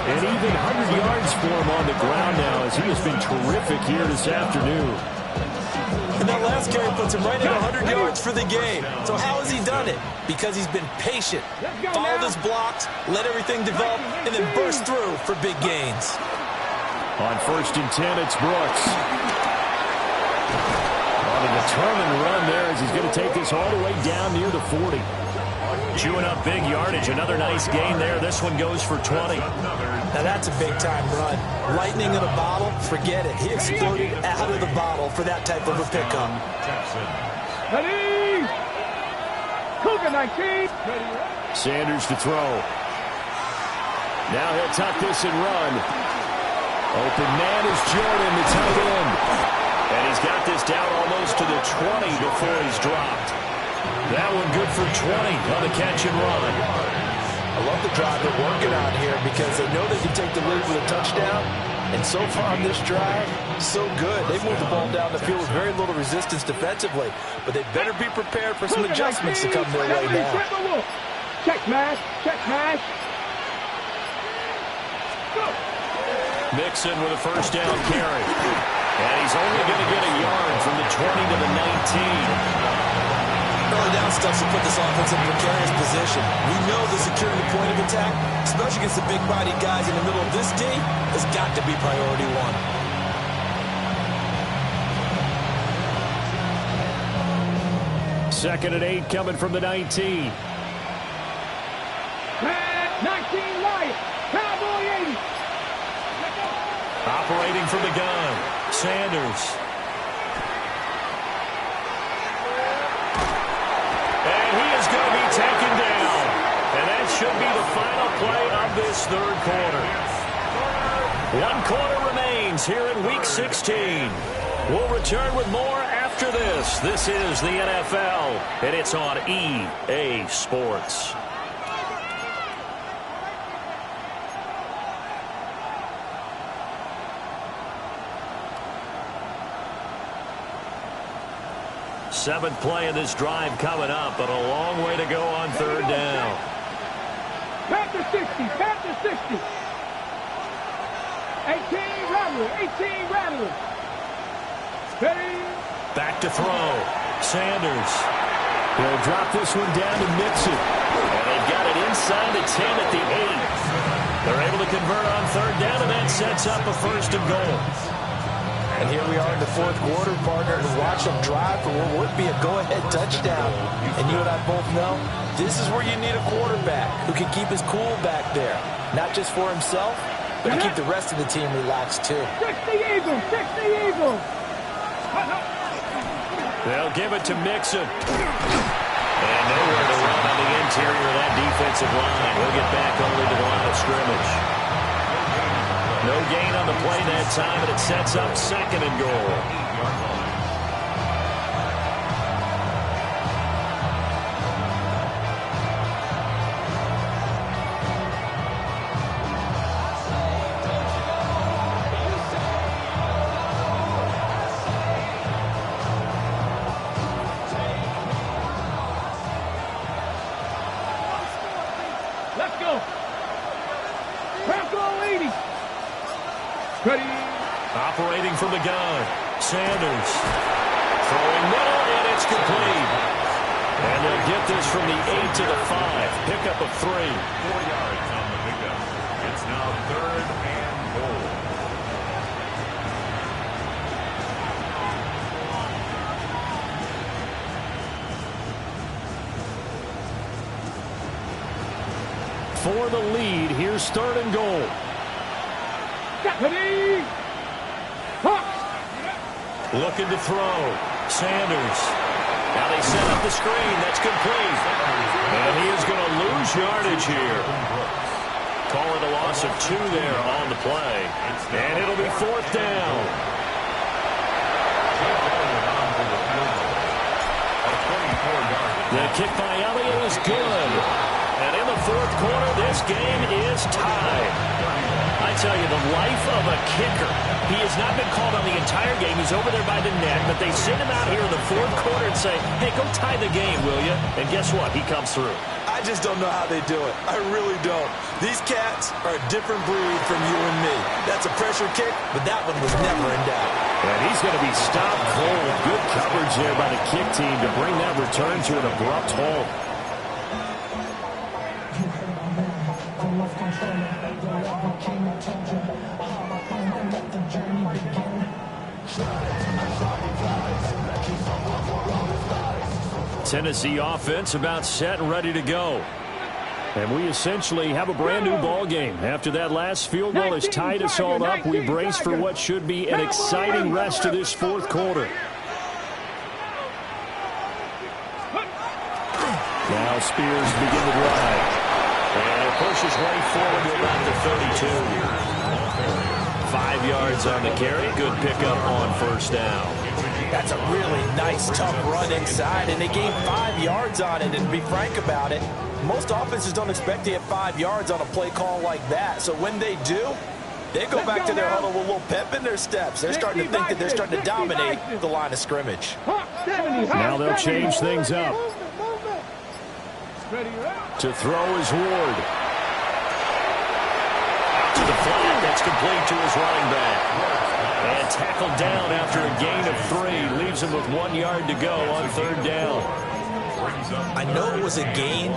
And even 100 yards for him on the ground now as he has been terrific here this afternoon. And that last carry puts him right at 100 yards for the game. So how has he done it? Because he's been patient, followed his blocks, let everything develop, and then burst through for big gains. On 1st and 10, it's Brooks. On a determined run there as he's going to take this all the way down near the 40. Chewing up big yardage. Another nice gain there. This one goes for 20. Now that's a big-time run. Lightning in a bottle, forget it. He exploded out of the bottle for that type of a pickup. Ready. Cougar 19. Sanders to throw. Now he'll tuck this and run. Open man is Jordan, the tight end. And he's got this down almost to the 20 before he's dropped. That one good for 20 on the catch and run. I love the drive they're working on here because they know they can take the lead with a touchdown. And so far on this drive, so good. They've moved the ball down the field with very little resistance defensively. But they better be prepared for some adjustments to come their way now. Check mash. Go. Mixon with a 1st down carry. And he's only going to get a yard from the 20 to the 19. Early down stuff to put this offense in a precarious position. We know the securing the point of attack, especially against the big-bodied guys in the middle of this D, has got to be priority 1. 2nd and 8 coming from the 19. 19 Lions. Cowboy 80. Operating from the gun. Sanders. And he is going to be taken down. And that should be the final play of this 3rd quarter. 1 quarter remains here in Week 16. We'll return with more after this. This is the NFL, and it's on EA Sports. Seventh play of this drive coming up, but a long way to go on 3rd down. Panther 60. 18 Rattler. Ready. Back to throw. Sanders. He'll drop this one down to Mixon. And they've got it inside the 10 at the 8. They're able to convert on 3rd down, and that sets up a 1st and goal. And here we are in the 4th quarter, partner, to watch them drive for what would be a go-ahead touchdown. And you and I both know this is where you need a quarterback who can keep his cool back there. Not just for himself, but to keep the rest of the team relaxed, too. 60 Eagles. They'll give it to Mixon. And nowhere to run on the interior of that defensive line. We'll get back only to the line of scrimmage. No gain on the play that time, and it sets up 2nd and goal. Operating from the gun, Sanders. Throwing middle, and it's complete. And they'll get this from the 8 to the 5. Pickup of 3. 4 yards on the pickup. It's now 3rd and goal. For the lead, here's 3rd and goal. Looking to throw. Sanders. Now they set up the screen. That's complete. And he is going to lose yardage here. Call it a loss of 2 there on the play. And it'll be 4th down. The kick by Elliott is good. And in the 4th quarter, this game is tied. I tell you, the life of a kicker. He has not been called on the entire game. He's over there by the net, but they send him out here in the 4th quarter and say, hey, go tie the game, will you? And guess what? He comes through. I just don't know how they do it. I really don't. These cats are a different breed from you and me. That's a pressure kick, but that one was never in doubt. And he's going to be stopped cold. Good coverage there by the kick team to bring that return to an abrupt halt. Tennessee offense about set and ready to go. And we essentially have a brand new ball game. After that last field goal has tied us all up, we brace for what should be an exciting rest of this 4th quarter. Now Spears begin the drive. And it pushes way forward to about the 32. 5 yards on the carry. Good pickup on 1st down. That's a really nice, tough run inside, and they gained 5 yards on it. And to be frank about it, most offenses don't expect to get 5 yards on a play call like that. So when they do, they go back to their huddle with a little pep in their steps. They're starting to think that they're starting to dominate the line of scrimmage. Now they'll change things up. To throw is Ward. Out to the flat. That's complete to his running back. And tackled down after a gain of 3. Leaves him with 1 yard to go on 3rd down. I know it was a gain,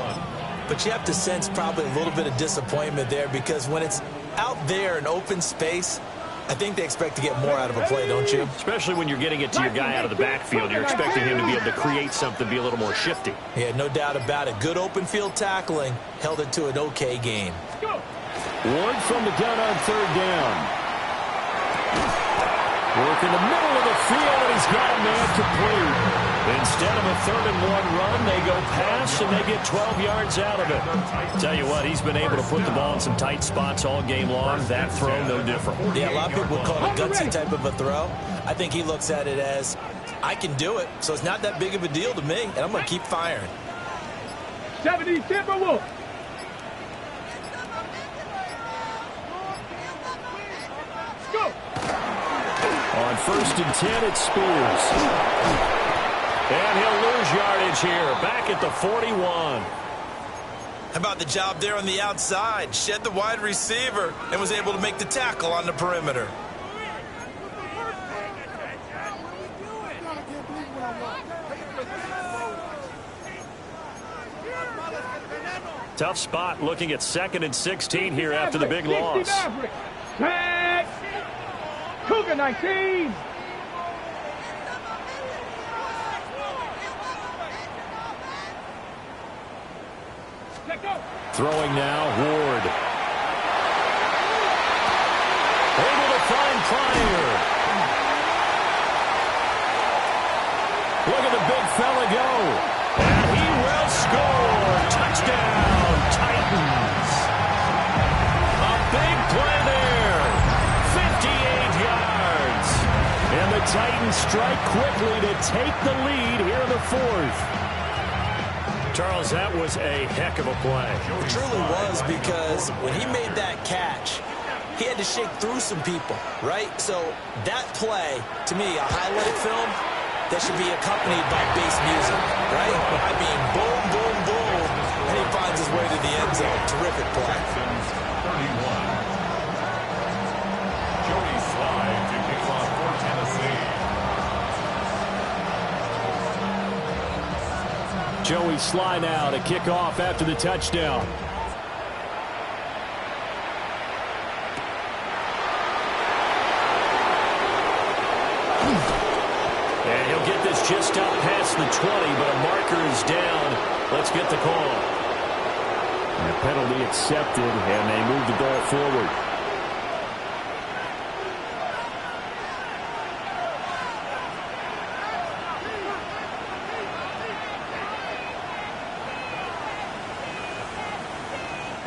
but you have to sense probably a little bit of disappointment there, because when it's out there in open space, I think they expect to get more out of a play, don't you? Especially when you're getting it to your guy out of the backfield. You're expecting him to be able to create something, be a little more shifty. Yeah, no doubt about it. Good open field tackling. Held it to an okay gain. Ward from the gun on 3rd down. Work in the middle of the field, and he's got a man complete. Instead of a 3rd and 1 run, they go pass, and they get 12 yards out of it. Tell you what, he's been able to put the ball in some tight spots all game long. That throw, no different. Yeah, a lot of people would call it a gutsy type of a throw. I think he looks at it as, I can do it, so it's not that big of a deal to me, and I'm going to keep firing. 70 Timberwolves. On 1st and 10, it's Spears. And he'll lose yardage here. Back at the 41. How about the job there on the outside? Shed the wide receiver and was able to make the tackle on the perimeter. Tough spot looking at 2nd and 16 here after the big loss. Cougar 19. Throwing now, Ward. Able to find Pryor. Look at the big fella go. And he will score. Touchdown, Titans. A big play there. the Titans strike quickly to take the lead here in the fourth. Charles, that was a heck of a play. It truly was, because when he made that catch, he had to shake through some people, right? So that play, to me, a highlight film that should be accompanied by bass music, right? I mean, boom, boom, boom, and he finds his way to the end zone. Terrific play. 31. Joey Slye to kick off for Tennessee. Joey Slye now to kick off after the touchdown. And he'll get this just up past the 20, but a marker is down. Let's get the call. And a penalty accepted, and they move the ball forward.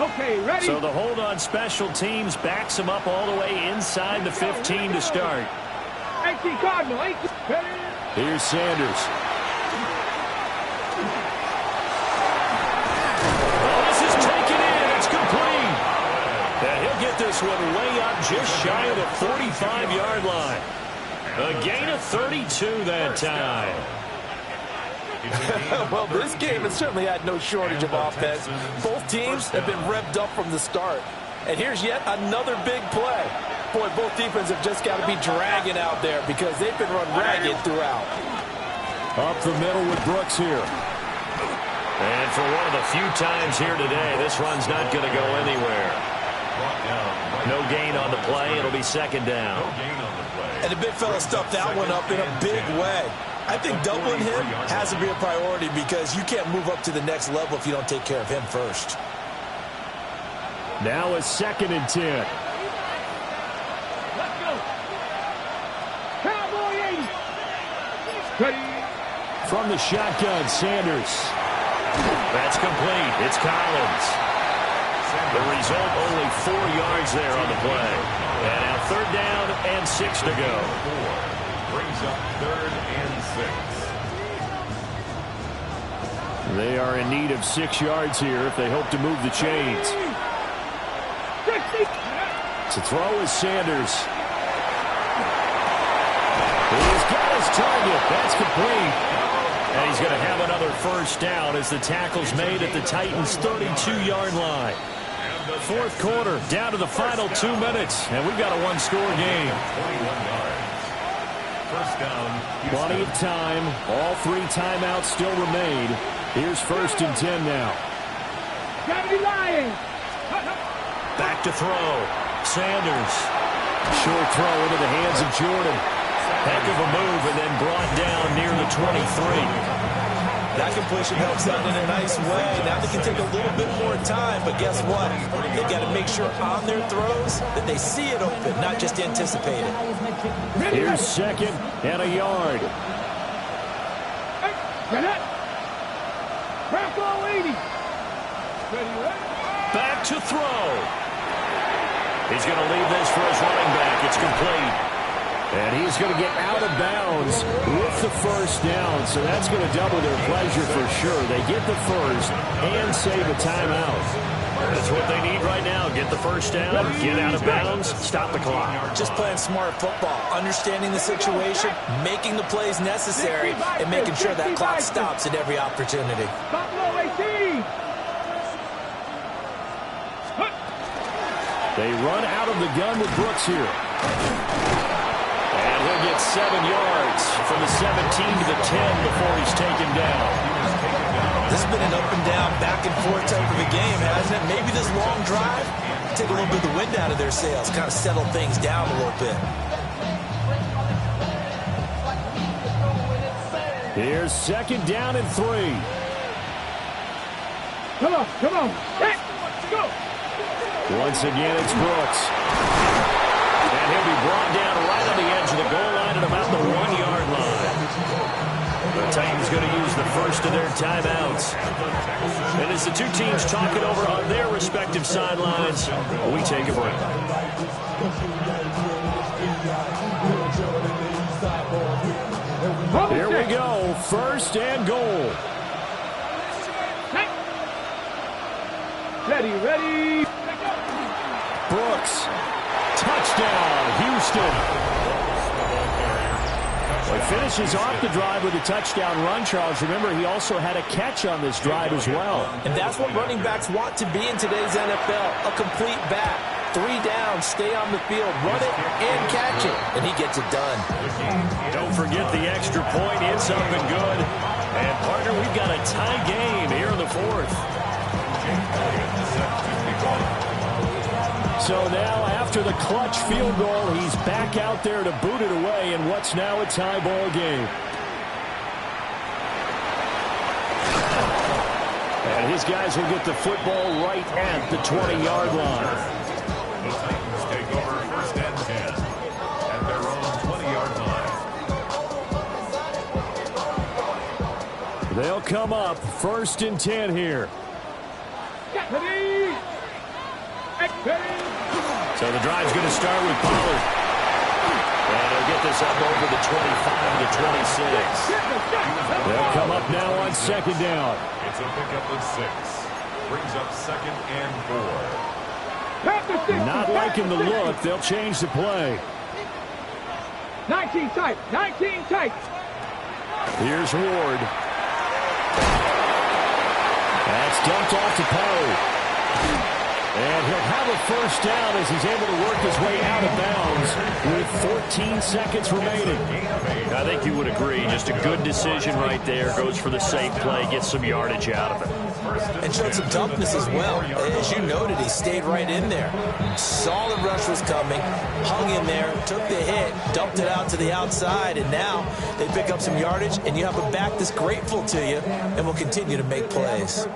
Okay, ready? So the hold on special teams backs him up all the way inside the 15 to start. 18 Cardinal, 18. Here's Sanders. Oh, this is taken in. It's complete. And he'll get this one way up just shy of the 45-yard line. A gain of 32 that time. Well, this game has certainly had no shortage of offense. Both teams have been revved up from the start. And here's yet another big play. Boy, both defenses have just got to be dragging out there because they've been run ragged throughout. Up the middle with Brooks here. And for one of the few times here today, this run's not going to go anywhere. No gain on the play. It'll be second down. And the big fella stuffed that one up in a big way. I think doubling him has to be a priority because you can't move up to the next level if you don't take care of him first. Now a 2nd and 10. Let's go. Cowboy 80. Ready. From the shotgun, Sanders. That's complete. It's Collins. The result, only 4 yards there on the play. And now 3rd down and 6 to go. Brings up 3rd and 6. They are in need of 6 yards here if they hope to move the chains. 60. To throw is Sanders. He's got his target. That's complete. And he's going to have another 1st down as the tackle's made at the Titans' 32-yard line. 4th quarter, down to the final 2 minutes, and we've got a 1-score game. 21 yards. 1st down. Plenty of time. All 3 timeouts still remain. Here's 1st and 10 now. Gotta be lying. Back to throw. Sanders. Short throw into the hands of Jordan. Heck of a move, and then brought down near the 23. That completion helps out in a nice way. Now they can take a little bit more time, but guess what? They've got to make sure on their throws that they see it open, not just anticipate it. Here's 2nd and a yard. Get it. Bronco 80. Ready, ready. Back to throw. He's going to leave this for his running back. It's complete. And he's going to get out of bounds with the 1st down. So that's going to double their pleasure for sure. They get the 1st and save a timeout. That's what they need right now. Get the 1st down, get out of bounds, stop the clock. Just playing smart football, understanding the situation, making the plays necessary, and making sure that clock stops at every opportunity. Buffalo 18. They run out of the gun with Brooks here. And he'll get 7 yards from the 17 to the 10 before he's taken down. This has been an up and down, back and forth type of a game, hasn't it? Maybe this long drive, take a little bit of the wind out of their sails, kind of settle things down a little bit. Here's 2nd down and 3. Come on, come on. Hey, go. Once again, it's Brooks. And he'll be brought down right on the edge of the goal line at about the 1-yard line. The Titans going to use the 1st of their timeouts. And as the 2 teams talk it over on their respective sidelines, we take a break. Here we go. First and goal. Ready. Brooks. Touchdown, Houston. Well, he finishes off the drive with a touchdown run, Charles. Remember, he also had a catch on this drive as well. And that's what running backs want to be in today's NFL, a complete back. 3 down, stay on the field, run it, and catch it. And he gets it done. Don't forget the extra point. It's up and good. And, partner, we've got a tie game here in the fourth. So now, after the clutch field goal, he's back out there to boot it away in what's now a tie ball game. And his guys will get the football right at the 20-yard line. The Titans take over first and 10 at their own 20-yard line. They'll come up first and 10 here. So the drive's going to start with Pollard. And they'll get this up over the 25 to 26. They'll come up now on second down. It's a pickup of 6. Brings up second and 4. Not liking the look. They'll change the play. 19 tight. Here's Ward. That's dumped off to Pollard. And he'll have a first down as he's able to work his way out of bounds with 14 seconds remaining. I think you would agree. Just a good decision right there. Goes for the safe play, gets some yardage out of it. And showed some toughness as well. As you noted, he stayed right in there. Saw the rush was coming, hung in there, took the hit, dumped it out to the outside, and now they pick up some yardage, and you have a back that's grateful to you and will continue to make plays.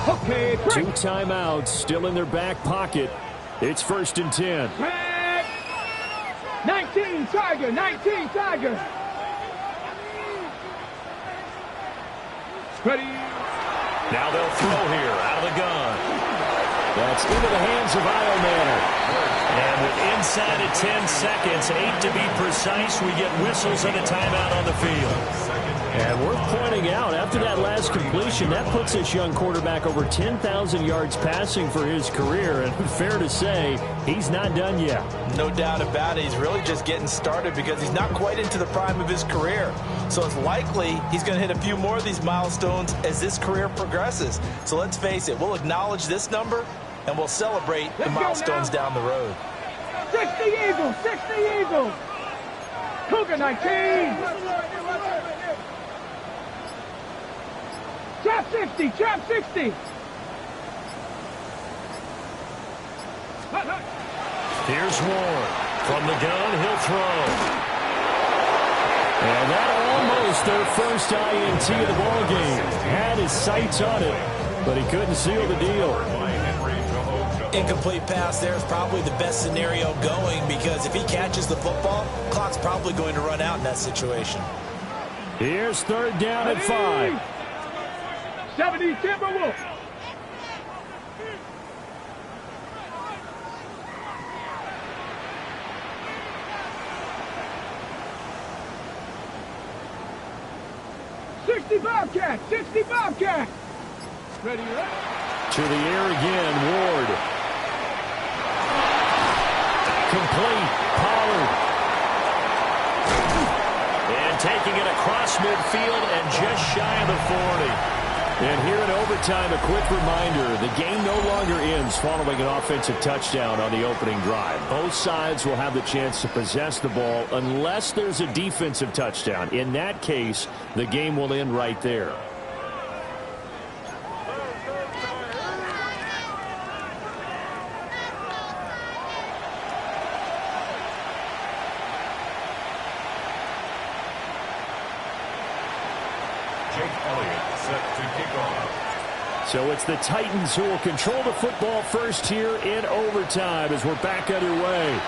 Okay, 2 timeouts still in their back pocket. It's first and 10. 19 Tiger. Ready. Now they'll throw here out of the gun. That's into the hands of Iomanner. And with inside of 10 seconds, 8 to be precise, we get whistles and a timeout on the field. And worth pointing out, after that last completion, that puts this young quarterback over 10,000 yards passing for his career. And fair to say, he's not done yet. No doubt about it. He's really just getting started because he's not quite into the prime of his career. So it's likely he's going to hit a few more of these milestones as this career progresses. So let's face it, we'll acknowledge this number and we'll celebrate the milestones down the road. 60 Eagles. Cougar 19. Trap 60. Here's Ward. From the gun, he'll throw. And that almost their first INT of the ball game. Had his sights on it, but he couldn't seal the deal. Incomplete pass there is probably the best scenario going because if he catches the football, clock's probably going to run out in that situation. Here's third down at 5. 70 Timberwolves. Sixty Bobcat. Ready. To the air again, Ward. Complete, Pollard. And taking it across midfield and just shy of the 40. And here in overtime, a quick reminder, the game no longer ends following an offensive touchdown on the opening drive. Both sides will have the chance to possess the ball unless there's a defensive touchdown. In that case, the game will end right there. So it's the Titans who will control the football first here in overtime as we're back underway.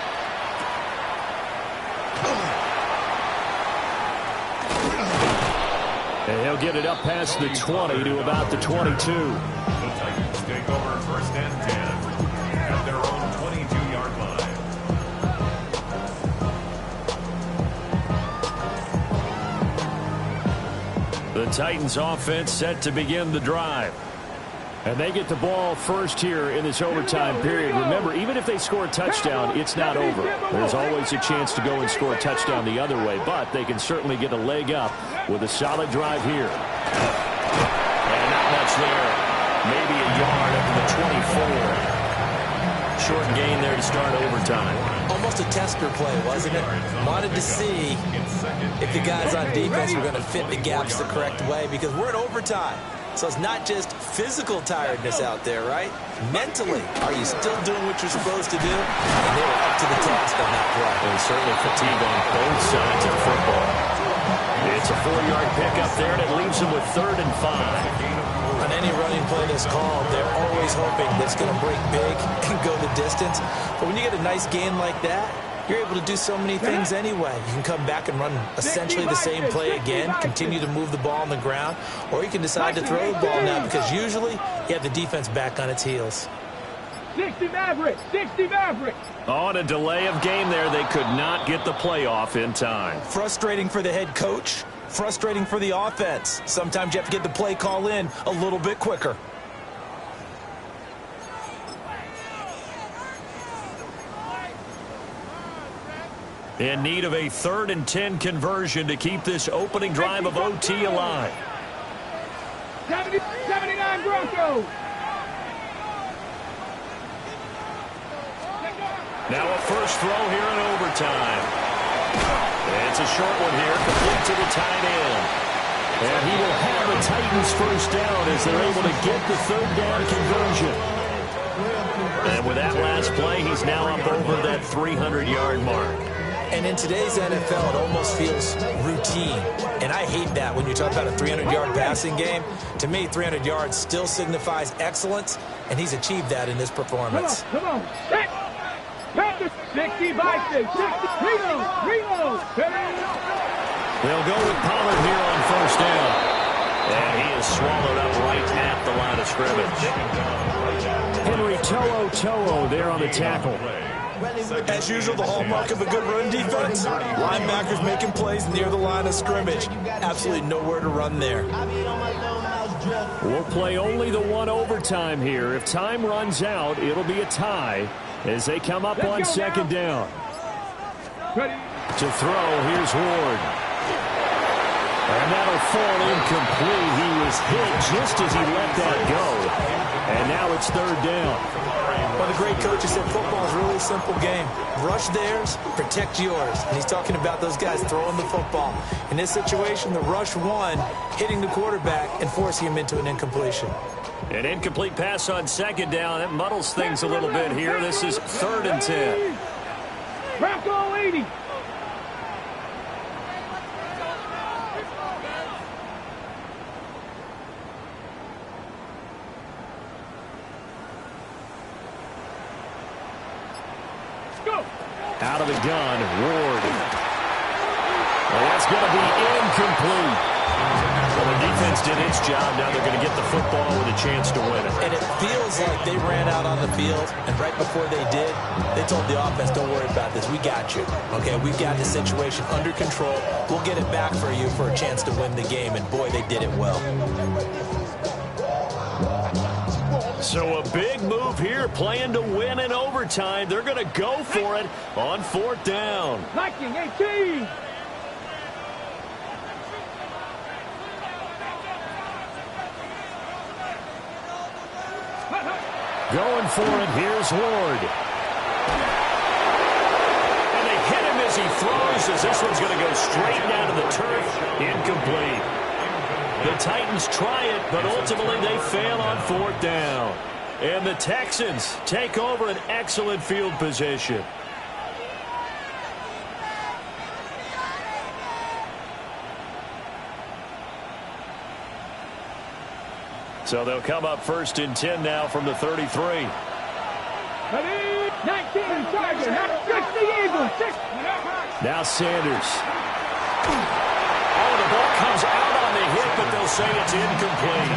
And he'll get it up past the 20 to about the 22. The Titans take over first and 10 at their own 22-yard line. The Titans offense set to begin the drive. And they get the ball first here in this overtime period. Remember, even if they score a touchdown, it's not over. There's always a chance to go and score a touchdown the other way, but they can certainly get a leg up with a solid drive here. And not much there. Maybe a yard up to the 24. Short gain there to start overtime. Almost a tester play, wasn't it? Wanted to see if the guys on defense were going to fit the gaps the correct way, because we're in overtime. So it's not just physical tiredness out there, right? Mentally, are you still doing what you're supposed to do? And they were up to the task on that play. And certainly fatigue on both sides of football. It's a 4-yard pickup there, and it leaves them with 3rd and 5. On any running play that's called, they're always hoping that it's going to break big and go the distance. But when you get a nice gain like that, you're able to do so many things anyway. You can come back and run essentially the same play again, continue to move the ball on the ground, or you can decide to throw the ball now because usually you have the defense back on its heels. 60 Mavericks, 60 Mavericks. On a delay of game there, they could not get the playoff in time. Frustrating for the head coach, frustrating for the offense. Sometimes you have to get the play call in a little bit quicker. In need of a 3rd and 10 conversion to keep this opening drive of OT alive. 79 Broncos. Now a first throw here in overtime. It's a short one here, complete to the tight end. And he will have the Titans first down as they're able to get the 3rd down conversion. And with that last play, he's now up over that 300-yard mark. And in today's NFL, it almost feels routine. And I hate that when you talk about a 300-yard passing game. To me, 300 yards still signifies excellence, and he's achieved that in this performance. Come on. 60 Vikings, 60. Reload. They'll go with Pollard here on first down. And he is swallowed up right at the line of scrimmage. Henry To'o there on the tackle. As usual, the hallmark of a good run defense. Linebackers making plays near the line of scrimmage. Absolutely nowhere to run there. We'll play only the one overtime here. If time runs out, it'll be a tie as they come up on second down. To throw, here's Ward. And that'll fall incomplete. He was hit just as he let that go. And now it's 3rd down. One of the great coaches said football is a really simple game. Rush theirs, protect yours. And he's talking about those guys throwing the football. In this situation, the rush one, hitting the quarterback and forcing him into an incompletion. An incomplete pass on second down. That muddles things a little bit here. This is 3rd and 10. Bronco 80. Out of the gun, Ward. Well, that's going to be incomplete. Well, the defense did its job. Now they're going to get the football with a chance to win it. And it feels like they ran out on the field, and right before they did, they told the offense, don't worry about this. We got you. Okay, we've got the situation under control. We'll get it back for you for a chance to win the game, and boy, they did it well. So a big move here, playing to win in overtime. They're going to go for it on 4th down. Viking 18. Going for it, here's Ward. And they hit him as he throws, as this one's going to go straight down to the turf. Incomplete. The Titans try it, but ultimately they fail on 4th down. And the Texans take over an excellent field position. So they'll come up 1st and 10 now from the 33. 19 Chargers, 60 Eagles, 6. Now Sanders. Oh, the ball comes out on the hit, but they'll say it's incomplete.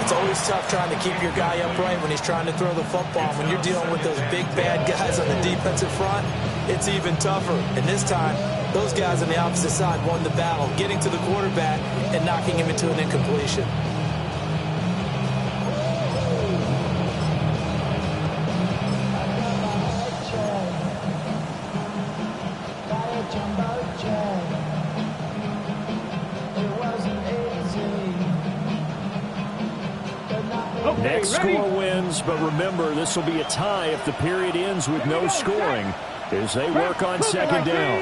It's always tough trying to keep your guy upright when he's trying to throw the football. When you're dealing with those big, bad guys on the defensive front, it's even tougher. And this time, those guys on the opposite side won the battle, getting to the quarterback and knocking him into an incompletion. Next score wins, but remember, this will be a tie if the period ends with no scoring as they work on second down.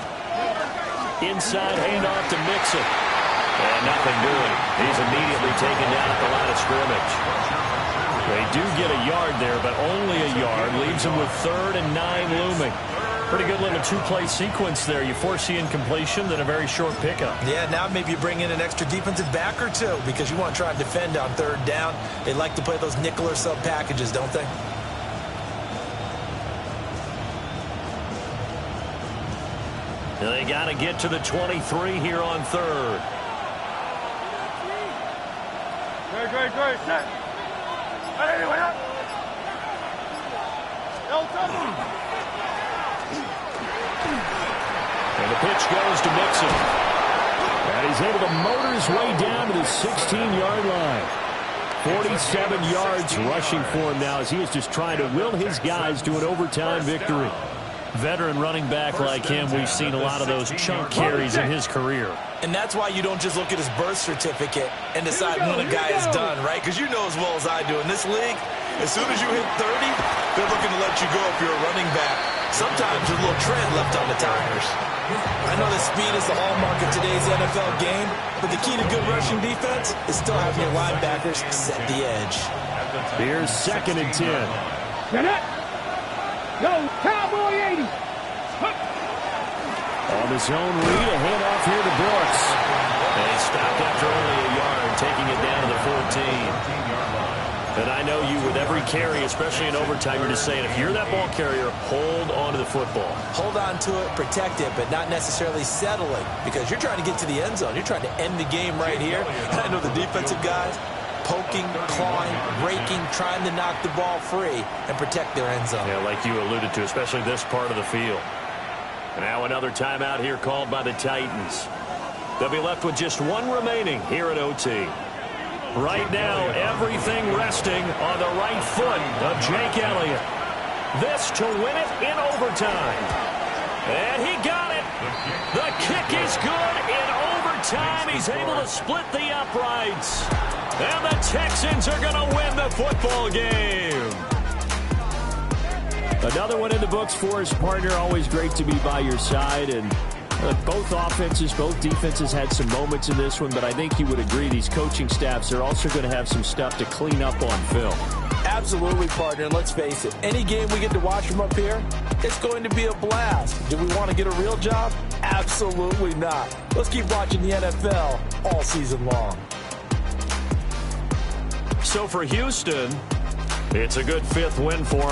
Inside handoff to Mixon. And nothing doing. He's immediately taken down at the line of scrimmage. They do get a yard there, but only a yard. Leaves them with 3rd and 9 looming. Pretty good little two-play sequence there. You foresee incompletion, then a very short pickup. Yeah, now maybe you bring in an extra defensive back or two because you want to try to defend on 3rd down. They like to play those nickel or sub packages, don't they? They got to get to the 23 here on 3rd. Great. Set. Anyway, up. And the pitch goes to Mixon. And he's able to motor his way down to the 16-yard line. 47 yards rushing for him now as he is just trying to will his guys to an overtime victory. Veteran running back like him, we've seen a lot of those chunk carries in his career. And that's why you don't just look at his birth certificate and decide when a guy is done, right? Because you know as well as I do, in this league, as soon as you hit 30, they're looking to let you go if you're a running back. Sometimes there's a little tread left on the tires. I know that speed is the hallmark of today's NFL game, but the key to good rushing defense is still having your linebackers set the edge. Here's 2nd and 10. Get it. Go, Cowboy 80. On the zone read, a handoff here to Brooks. And he stopped after only a yard, taking it down to the 14. And I know you, with every carry, especially in overtime, you're just saying, if you're that ball carrier, hold on to the football. Hold on to it, protect it, but not necessarily settling because you're trying to get to the end zone. You're trying to end the game right here. And I know the defensive guys poking, clawing, raking, trying to knock the ball free and protect their end zone. Yeah, like you alluded to, especially this part of the field. And now another timeout here called by the Titans. They'll be left with just one remaining here at OT. Right now, everything resting on the right foot of Jake Elliott. This to win it in overtime. And he got it. The kick is good in overtime. He's able to split the uprights. And the Texans are going to win the football game. Another one in the books for his partner. Always great to be by your side. And both offenses, both defenses had some moments in this one, but I think you would agree these coaching staffs are also going to have some stuff to clean up on film. Absolutely, partner. And let's face it, any game we get to watch from up here, it's going to be a blast. Do we want to get a real job? Absolutely not. Let's keep watching the NFL all season long. So for Houston, it's a good 5th win for them.